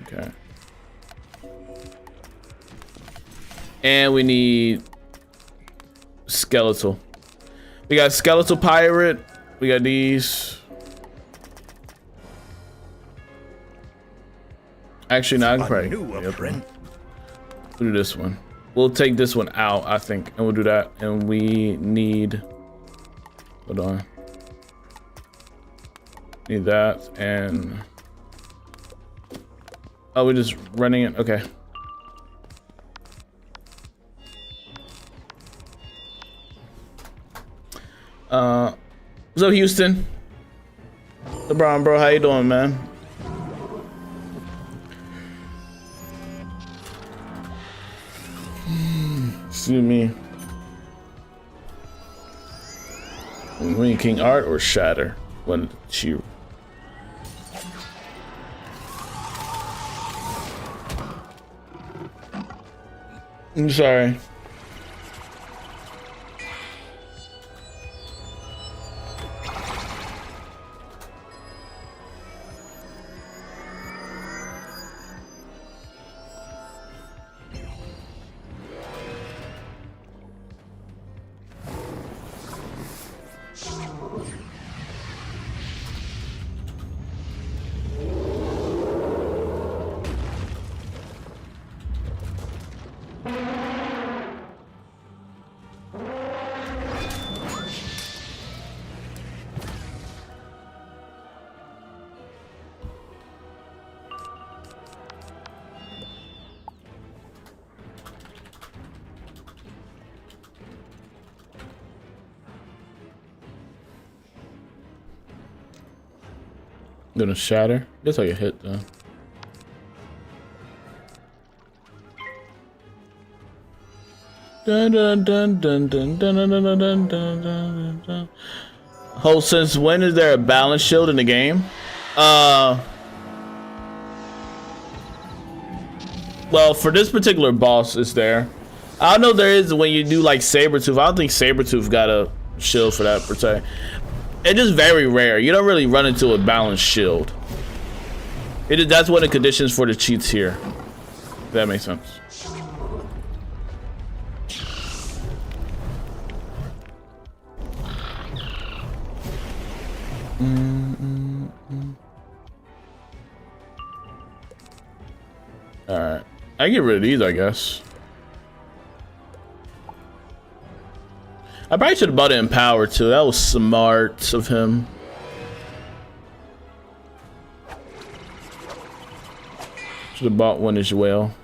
C: Okay. And we need Skeletal. We got Skeletal Pirate. We got these. Actually, no, I can probably. We'll do this one. We'll take this one out, I think, and we'll do that. And we need. Hold on. Need that and. Oh, we're just running it. Okay. What's up, Houston? LeBron, bro, how you doing, man? Excuse me. We need King Art or Shatter? When she. I'm sorry. Gonna shatter. Guess I get hit though. Dun dun dun dun dun dun dun dun dun dun dun dun. Oh, since when is there a balance shield in the game? Well, for this particular boss, it's there. I don't know if there is when you do like Sabretooth. I don't think Sabretooth got a shield for that per se. It's just very rare. You don't really run into a balanced shield. That's one of the conditions for the cheats here. If that makes sense. Alright. I get rid of these, I guess. I probably should have bought it in power too. That was smart of him. Should have bought one as well.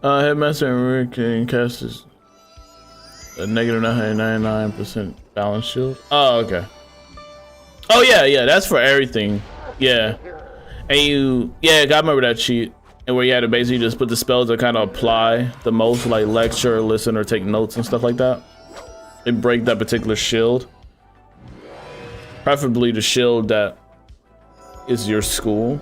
C: Headmaster and Rick can cast his a negative 999% balance shield. Oh, okay. Oh yeah, that's for everything. Yeah, and I remember that cheat, and where you had to basically just put the spells that kind of apply the most, like lecture, listen, or take notes and stuff like that. And break that particular shield. Preferably the shield that is your school.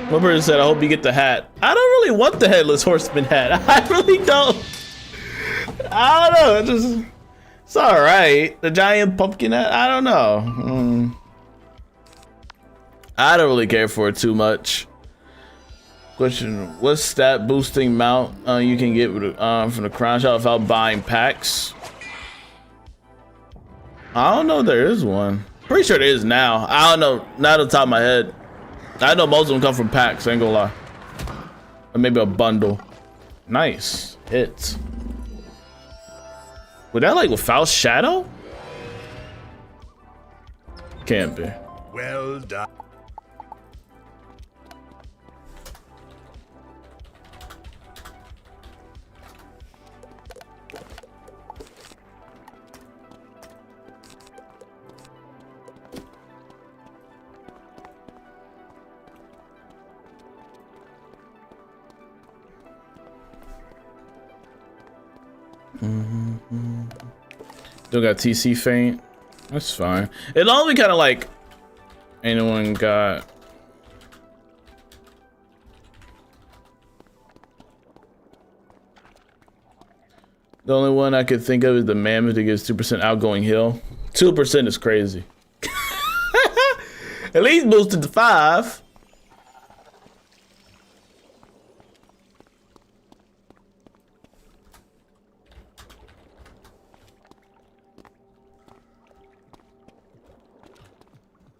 C: Remember, said, I hope you get the hat. I don't really want the headless horseman hat. I really don't. I don't know. It's all right. The giant pumpkin hat. I don't know. I don't really care for it too much. Question: what stat boosting mount you can get with, from the crown shop without buying packs? I don't know if there is one. Pretty sure there is now. I don't know. Not on the top of my head. I know most of them come from packs, I ain't gonna lie. Or maybe a bundle. Nice. Hits. Would that like without shadow? Can't be.
D: Well done.
C: Still got TC faint. That's fine. It only kind of like anyone got. The only one I could think of is the mammoth that gives 2% outgoing heal. 2% is crazy. At least boosted to 5.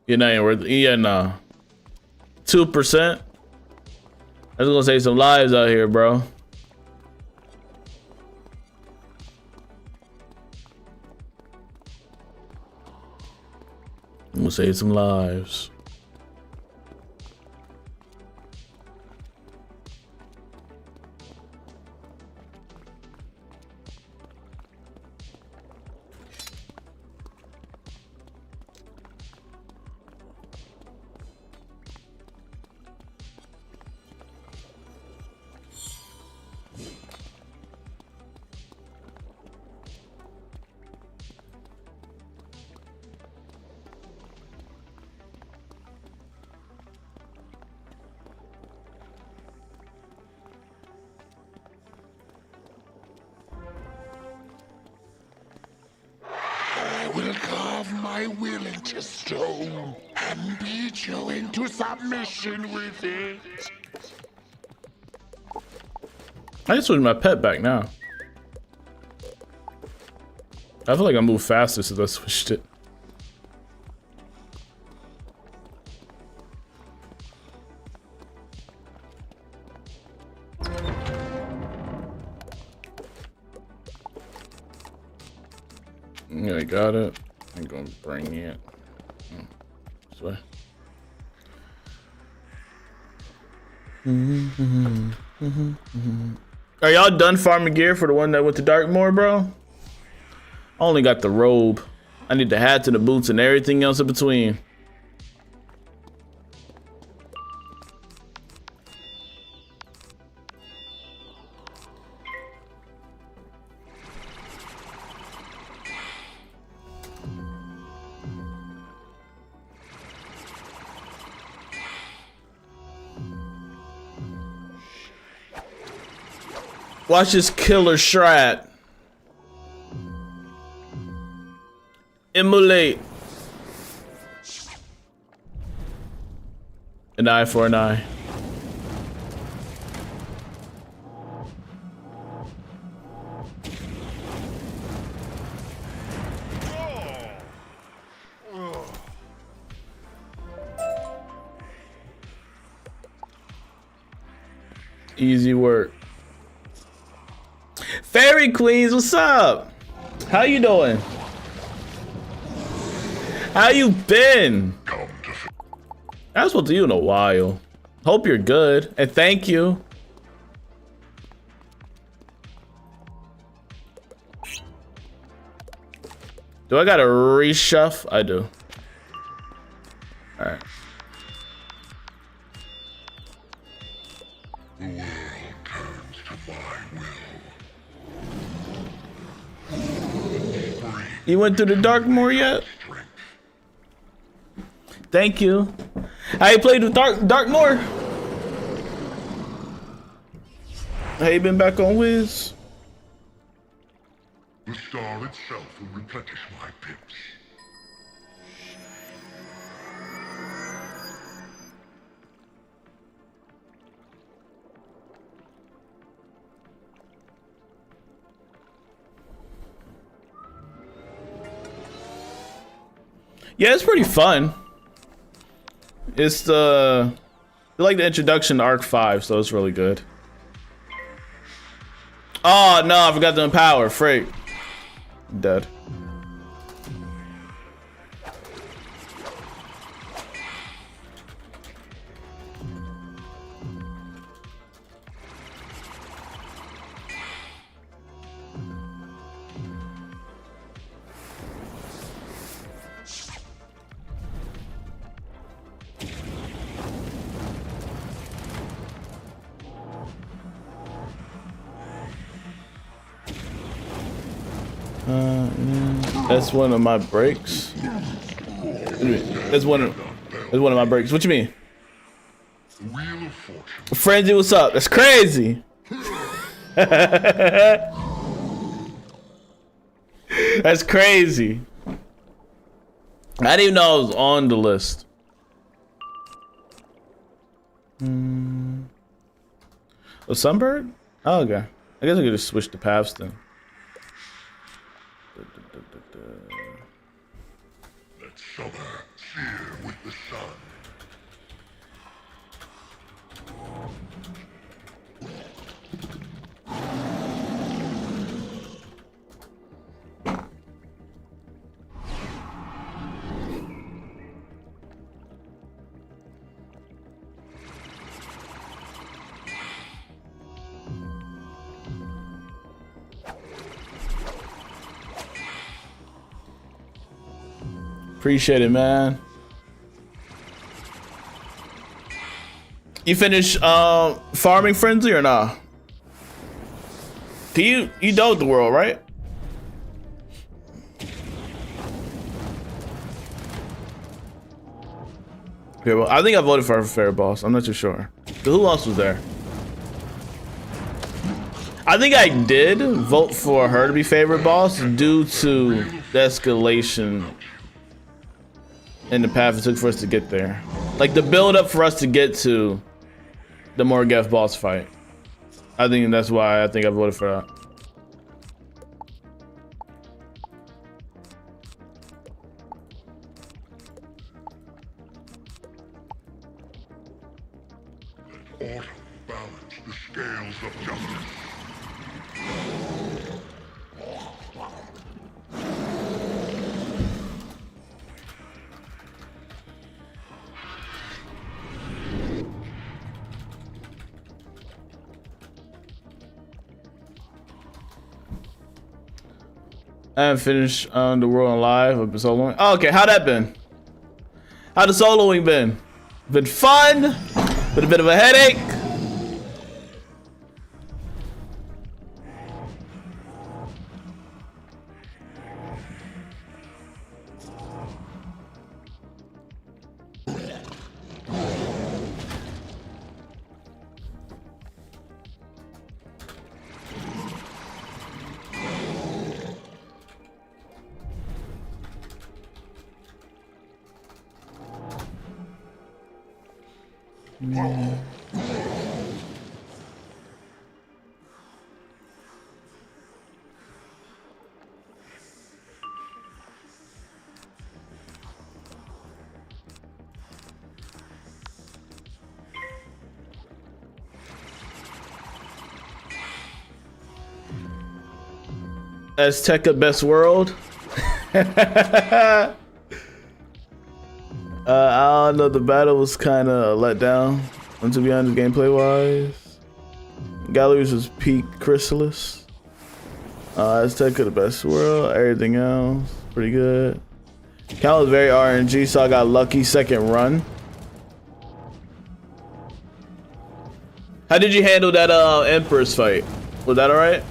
C: You're not even worth it. Yeah, nah. 2%. I was gonna save some lives out here, bro. I'm gonna save some lives.
D: carve my will into stone and beat you into submission with it.
C: I just switch my pet back now. I feel like I moved faster since I switched it. Yeah, I got it. I'm gonna bring it. This way. Are y'all done farming gear for the one that went to Darkmoor, bro? I only got the robe. I need the hats and the boots and everything else in between. Watch this killer shrat. Immolate. An eye for an eye. Easy work. Faeriequeens, what's up? How you doing? How you been? I haven't spoken to you in a while. Hope you're good, and thank you. Do I gotta reshuff? I do. All right.
D: The world turns to my will.
C: You went through the Darkmoor yet? Thank you. How you played with Darkmoor? How you been back on Wiz?
D: The star itself will replenish my pips.
C: Yeah, it's pretty fun. It's like the introduction to Arc 5, so it's really good. Oh no, I forgot to empower. Freak. Dead. That's one of my breaks. That's one of my breaks. What you mean?
D: Wheel of Fortune.
C: Frenzy, what's up? That's crazy. That's crazy. I didn't even know I was on the list. A sunbird? Oh, okay. I guess I could just switch the paths then.
D: Let summer cheer with the sun.
C: Appreciate it, man. You finish farming Frenzy or nah? You done with the world, right? Okay, well, I think I voted for her fair boss. I'm not too sure. But who else was there? I think I did vote for her to be favorite boss due to the escalation in the path it took for us to get there. Like the build up for us to get to the Morgeth boss fight. I think that's why I think I voted for that.
D: Order balance the scales of justice.
C: I haven't finished the World on Live. I've been soloing. Oh, okay, how that been? How the soloing been? Been fun, with a bit of a headache. Azteca best world. I don't know, the battle was kind of let down, and to be honest, gameplay wise. Galleries was peak Chrysalis. Azteca the best world, everything else pretty good. Count was very RNG, so I got lucky second run. How did you handle that Empress fight? Was that alright?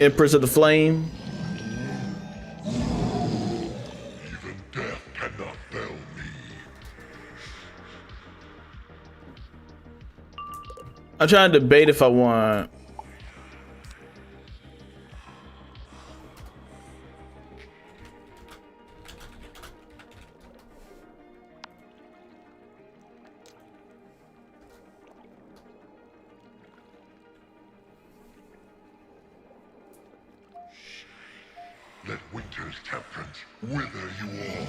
C: Empress of the Flame.
D: Even death cannot fell me.
C: I'm trying to debate if I want.
D: Let winter's temperance wither you all.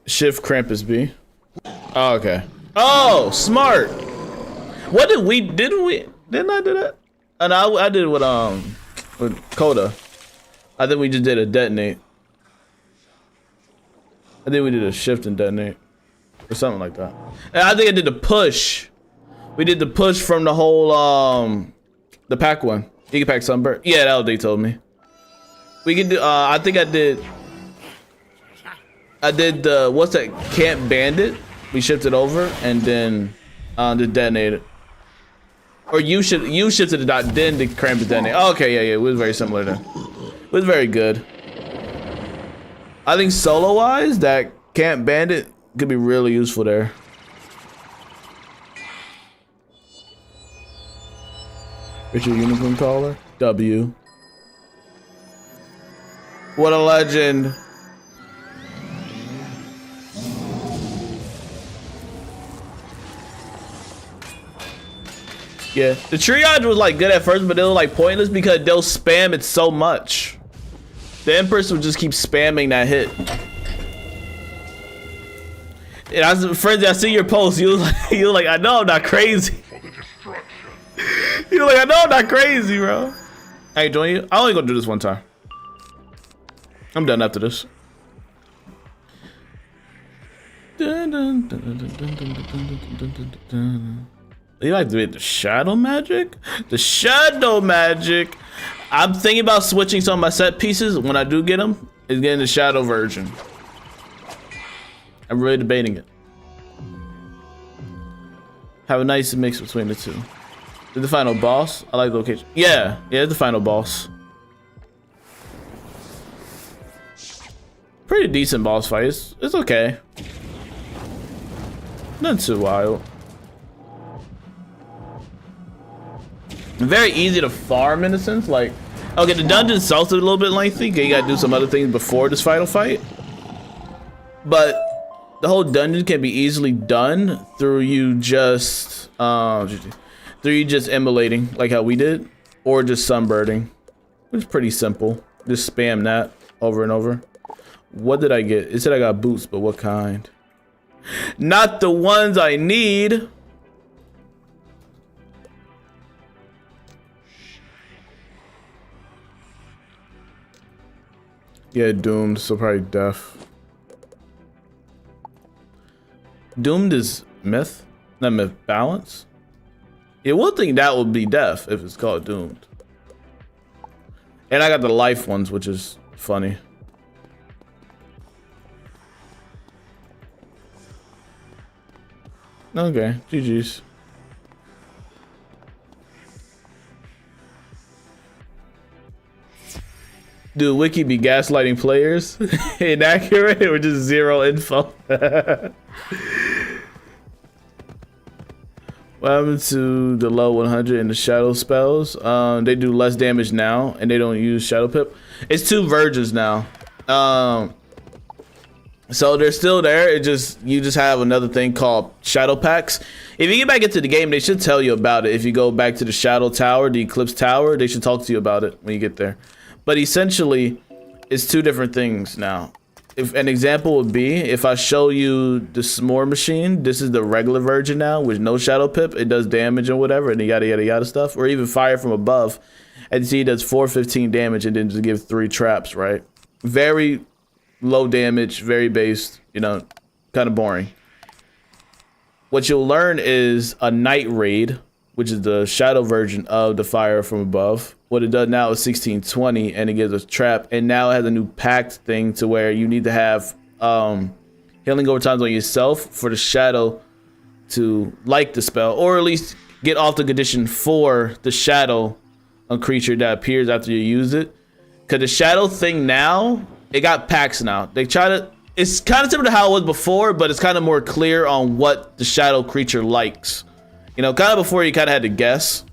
C: Shift Krampus B. Oh, okay. Oh, smart. What did we? Didn't I do that? And I did it with Coda. I think we just did a detonate. I think we did a shift and detonate, or something like that. And I think I did the push. We did the push from the whole the pack one. You can pack Sunburn. Yeah, that was what they told me. We can do. I think I did the what's that? Camp Bandit. We shifted over and then just detonated. Or you shifted the dot, then the Krampus detonate. Oh, okay, yeah, it was very similar then. It was very good. I think solo wise, that Camp Bandit could be really useful there. Richard Unicorn Caller. W. What a legend. Yeah, the triage was like good at first, but it was like pointless because they'll spam it so much. The Empress would just keep spamming that hit. And I was, Frenzy, I see your post. You was like, I know I'm not crazy. You like, I know I'm not crazy, bro. I ain't join you. I only gonna do this one time. I'm done after this. You like to do the shadow magic? The shadow magic. I'm thinking about switching some of my set pieces when I do get them. Is getting the shadow version. I'm really debating it. Have a nice mix between the two. Is the final boss? I like the location. Yeah, it's the final boss. Pretty decent boss fight. It's okay. Not too wild. Very easy to farm in a sense. Like, Okay, the dungeon's also a little bit lengthy. Okay, you gotta do some other things before this final fight. But the whole dungeon can be easily done through you just immolating, like how we did, or just sunbirding, which is pretty simple. Just spam that over and over. What did I get? It said I got boots, but what kind? Not the ones I need. Yeah, doomed, so probably deaf. Doomed is myth, not myth balance. Yeah, one thing that would be deaf if it's called doomed. And I got the life ones, which is funny. Okay, GG's. Dude, Wiki be gaslighting players. Inaccurate or just zero info. What happened to the low 100 and the shadow spells? They do less damage now and they don't use shadow pip. It's 2 versions now. So they're still there. You just have another thing called shadow packs. If you get back into the game, they should tell you about it. If you go back to the shadow tower, the eclipse tower, they should talk to you about it when you get there. But essentially, it's 2 different things now. If an example would be, if I show you the s'more machine, this is the regular version now with no shadow pip. It does damage and whatever, and yada yada yada stuff. Or even fire from above, and see it does 415 damage and then just give 3 traps. Right? Very low damage, very based. You know, kind of boring. What you'll learn is a night raid, which is the shadow version of the fire from above. What it does now is 1620 and it gives a trap, and now it has a new pact thing to where you need to have healing over times on yourself for the shadow to like the spell, or at least get off the condition for the shadow a creature that appears after you use it. Because the shadow thing now, it got packs now. They try to, it's kind of similar to how it was before, but it's kind of more clear on what the shadow creature likes. You know, kind of before you kind of had to guess,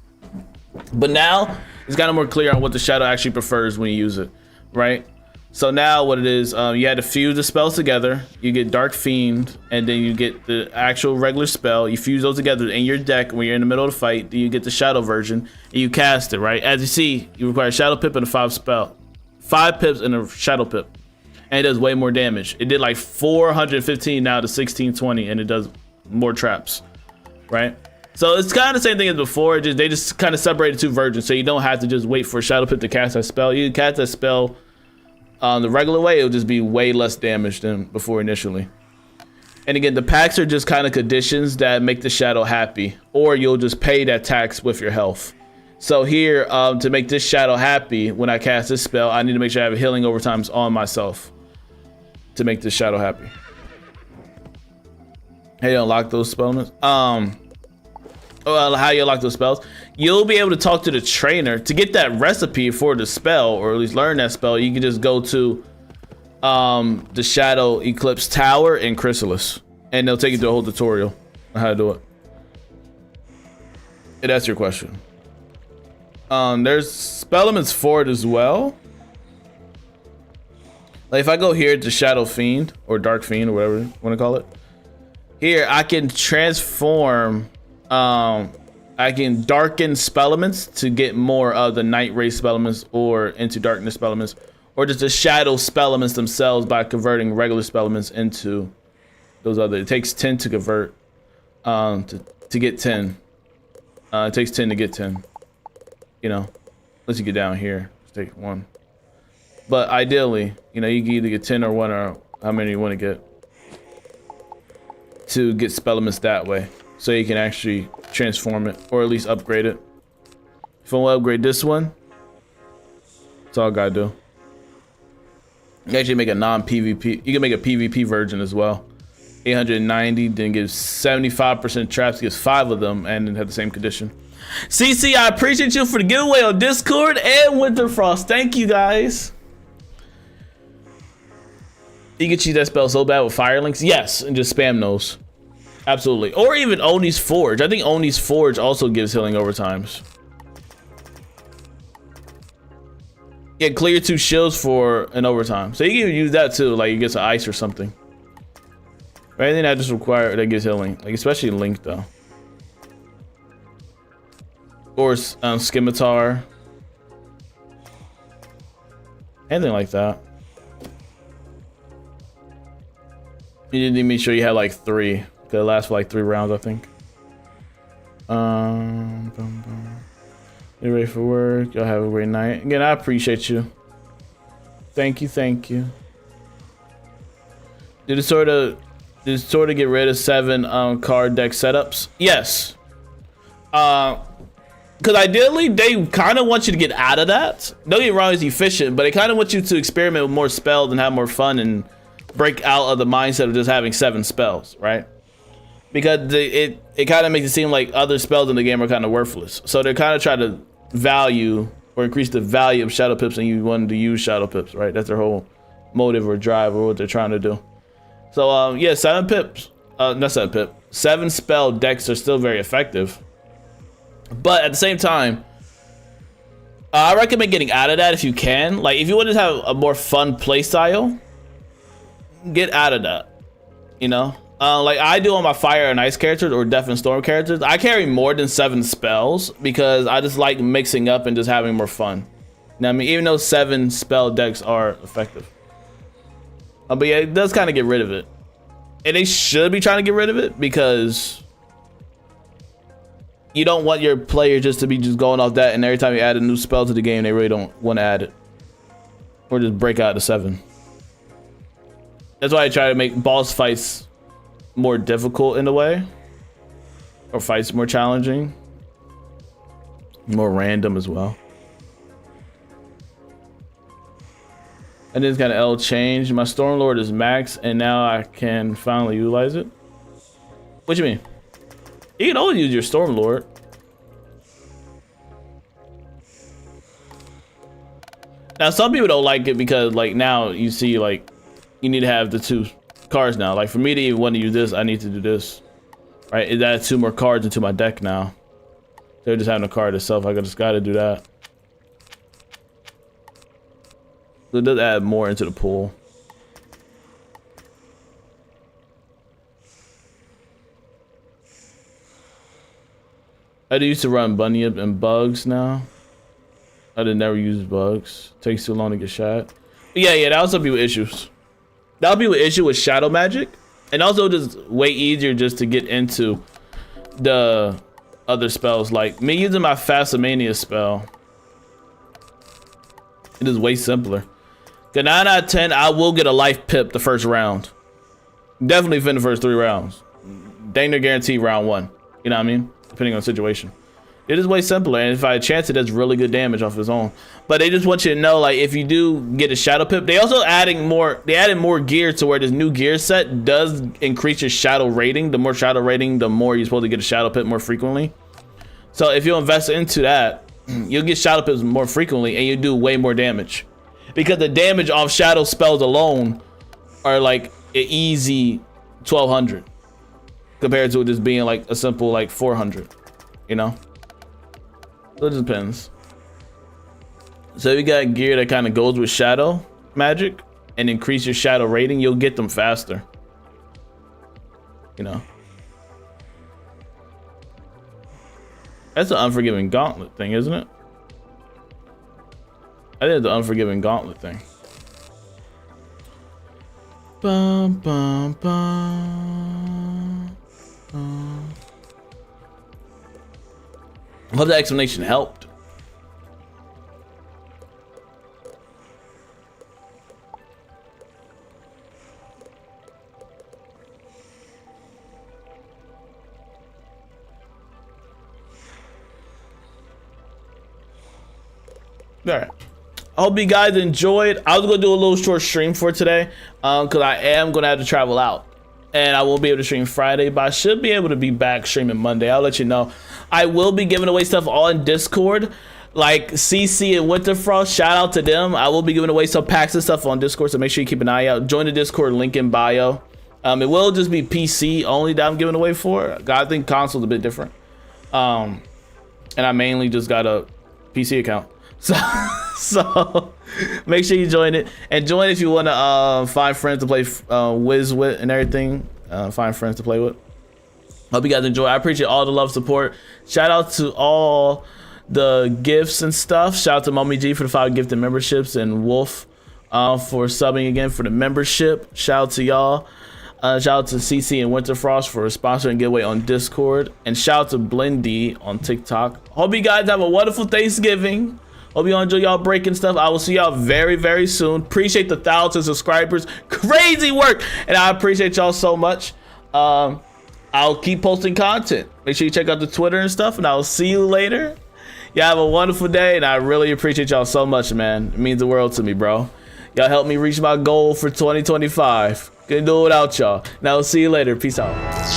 C: but now it's kind of more clear on what the shadow actually prefers when you use it, right? So now what it is, you had to fuse the spells together. You get Dark Fiend, and then you get the actual regular spell. You fuse those together in your deck when you're in the middle of the fight. Then you get the shadow version, and you cast it, right? As you see, you require shadow pip and a 5 pips and a shadow pip, and it does way more damage. It did like 415 now to 1620, and it does more traps, right? So it's kind of the same thing as before. They just kind of separated 2 versions, so you don't have to just wait for shadow pip to cast that spell. You can cast that spell the regular way. It'll just be way less damage than before initially. And again, the packs are just kind of conditions that make the shadow happy, or you'll just pay that tax with your health. So here, to make this shadow happy, when I cast this spell, I need to make sure I have healing overtimes on myself to make this shadow happy. How you unlock those spells? How you unlock those spells? You'll be able to talk to the trainer to get that recipe for the spell, or at least learn that spell. You can just go to the Shadow Eclipse Tower in Chrysalis, and they'll take you through a whole tutorial on how to do it. If that's your question. There's spell elements for it as well. Like if I go here to Shadow Fiend or Dark Fiend or whatever you want to call it, here I can transform. I can darken spell elements to get more of the night ray spell elements, or into darkness spell elements, or just the shadow spell elements themselves by converting regular spell elements into those other. It takes 10 to convert, to get 10. It takes 10 to get 10. You know, unless you get down here, just take 1. But ideally, you know, you can either get 10 or 1, or how many you want to get spell elements that way. So you can actually transform it, or at least upgrade it. If I want to upgrade this one, that's all I gotta do. You can actually make a non-PvP. You can make a PvP version as well. 890, then gives 75% traps, gives 5 of them, and then have the same condition. CC, I appreciate you for the giveaway on Discord and Winterfrost. Thank you guys. You can cheat that spell so bad with Firelinks. Yes, and just spam those. Absolutely. Or even Oni's Forge. I think Oni's Forge also gives healing overtimes. Yeah, clear 2 shields for an overtime. So you can use that too, like you get some ice or something. Or anything that just require that gives healing, like especially Link though. Or Scimitar. Anything like that. You need to make sure you have like 3. Cause it lasts for like 3 rounds, I think. You ready for work? Y'all have a great night. Again, I appreciate you. Thank you, thank you. Did it sort of get rid of 7 card deck setups? Yes. Because ideally they kind of want you to get out of that. Don't get me wrong, it's efficient, but they kind of want you to experiment with more spells and have more fun and break out of the mindset of just having 7 spells, right? Because it kind of makes it seem like other spells in the game are kind of worthless. So they're kind of trying to value or increase the value of Shadow Pips, and you wanted to use Shadow Pips, right? That's their whole motive or drive or what they're trying to do. So yeah, 7 pips, not 7 pip, 7 spell decks are still very effective. But at the same time, I recommend getting out of that if you can. Like if you want to have a more fun play style, get out of that, you know? Like I do on my fire and ice characters or death and storm characters, I carry more than 7 spells because I just like mixing up and just having more fun. You know what I mean? Even though 7 spell decks are effective. But yeah, it does kind of get rid of it. And they should be trying to get rid of it because you don't want your player just to be just going off that, and every time you add a new spell to the game, they really don't want to add it. Or just break out to 7. That's why I try to make boss fights more difficult in a way, or fights more challenging, more random as well. And then it's got an L change. My Stormlord is max, and now I can finally utilize it. What you mean? You can always use your Stormlord. Now some people don't like it because like now you see like you need to have the 2 cards now. Like for me to even want to use this, I need to do this, right? It adds 2 more cards into my deck now. They're just having a card itself. I just got to do that. So it does add more into the pool. I used to run Bunyip and Bugs now. I did never use Bugs. Takes too long to get shot. But yeah, that also be with issues. That would be with issue with Shadow Magic. And also just way easier just to get into the other spells. Like me using my Fascimania spell. It is way simpler. The 9 out of 10, I will get a life pip the first round. Definitely fin the first 3 rounds. Dang near guarantee round 1. You know what I mean? Depending on the situation. It is way simpler, and if I chance it, that's really good damage off his own. But they just want you to know, like, if you do get a Shadow Pip, they also added more gear to where this new gear set does increase your Shadow rating. The more Shadow rating, the more you're supposed to get a Shadow Pip more frequently. So if you invest into that, you'll get Shadow Pips more frequently, and you do way more damage. Because the damage off Shadow spells alone are like an easy 1200 compared to it just being like a simple like 400, you know? So it just depends. So if you got gear that kind of goes with Shadow Magic and increase your Shadow rating, you'll get them faster, you know? That's the Unforgiving Gauntlet thing, isn't it? I did the Unforgiving Gauntlet thing. Bum, bum, bum, bum. I hope that explanation helped. All right. I hope you guys enjoyed. I was gonna do a little short stream for today because I am gonna have to travel out and I won't be able to stream Friday, but I should be able to be back streaming Monday. I'll let you know. I will be giving away stuff on Discord, like CC and Winterfrost. Shout out to them. I will be giving away some packs and stuff on Discord, so make sure you keep an eye out. Join the Discord, link in bio. It will just be PC only that I'm giving away for. I think console's a bit different. And I mainly just got a PC account. So make sure you join it, and join if you want to find friends to play Wiz with and everything. Find friends to play with. Hope you guys enjoy. I appreciate all the love, support. Shout out to all the gifts and stuff. Shout out to Mommy G for the 5 gifted memberships, and Wolf for subbing again for the membership. Shout out to y'all. Shout out to CC and Winterfrost for sponsoring giveaway on Discord, and shout out to Blendy on TikTok. Hope you guys have a wonderful Thanksgiving. Hope y'all enjoy y'all breaking stuff. I will see y'all very, very soon. Appreciate the 1,000 subscribers. Crazy work, and I appreciate y'all so much. I'll keep posting content. Make sure you check out the Twitter and stuff, and I'll see you later. Y'all have a wonderful day, and I really appreciate y'all so much, man. It means the world to me, bro. Y'all help me reach my goal for 2025. Couldn't do it without y'all. Now I'll see you later. Peace out.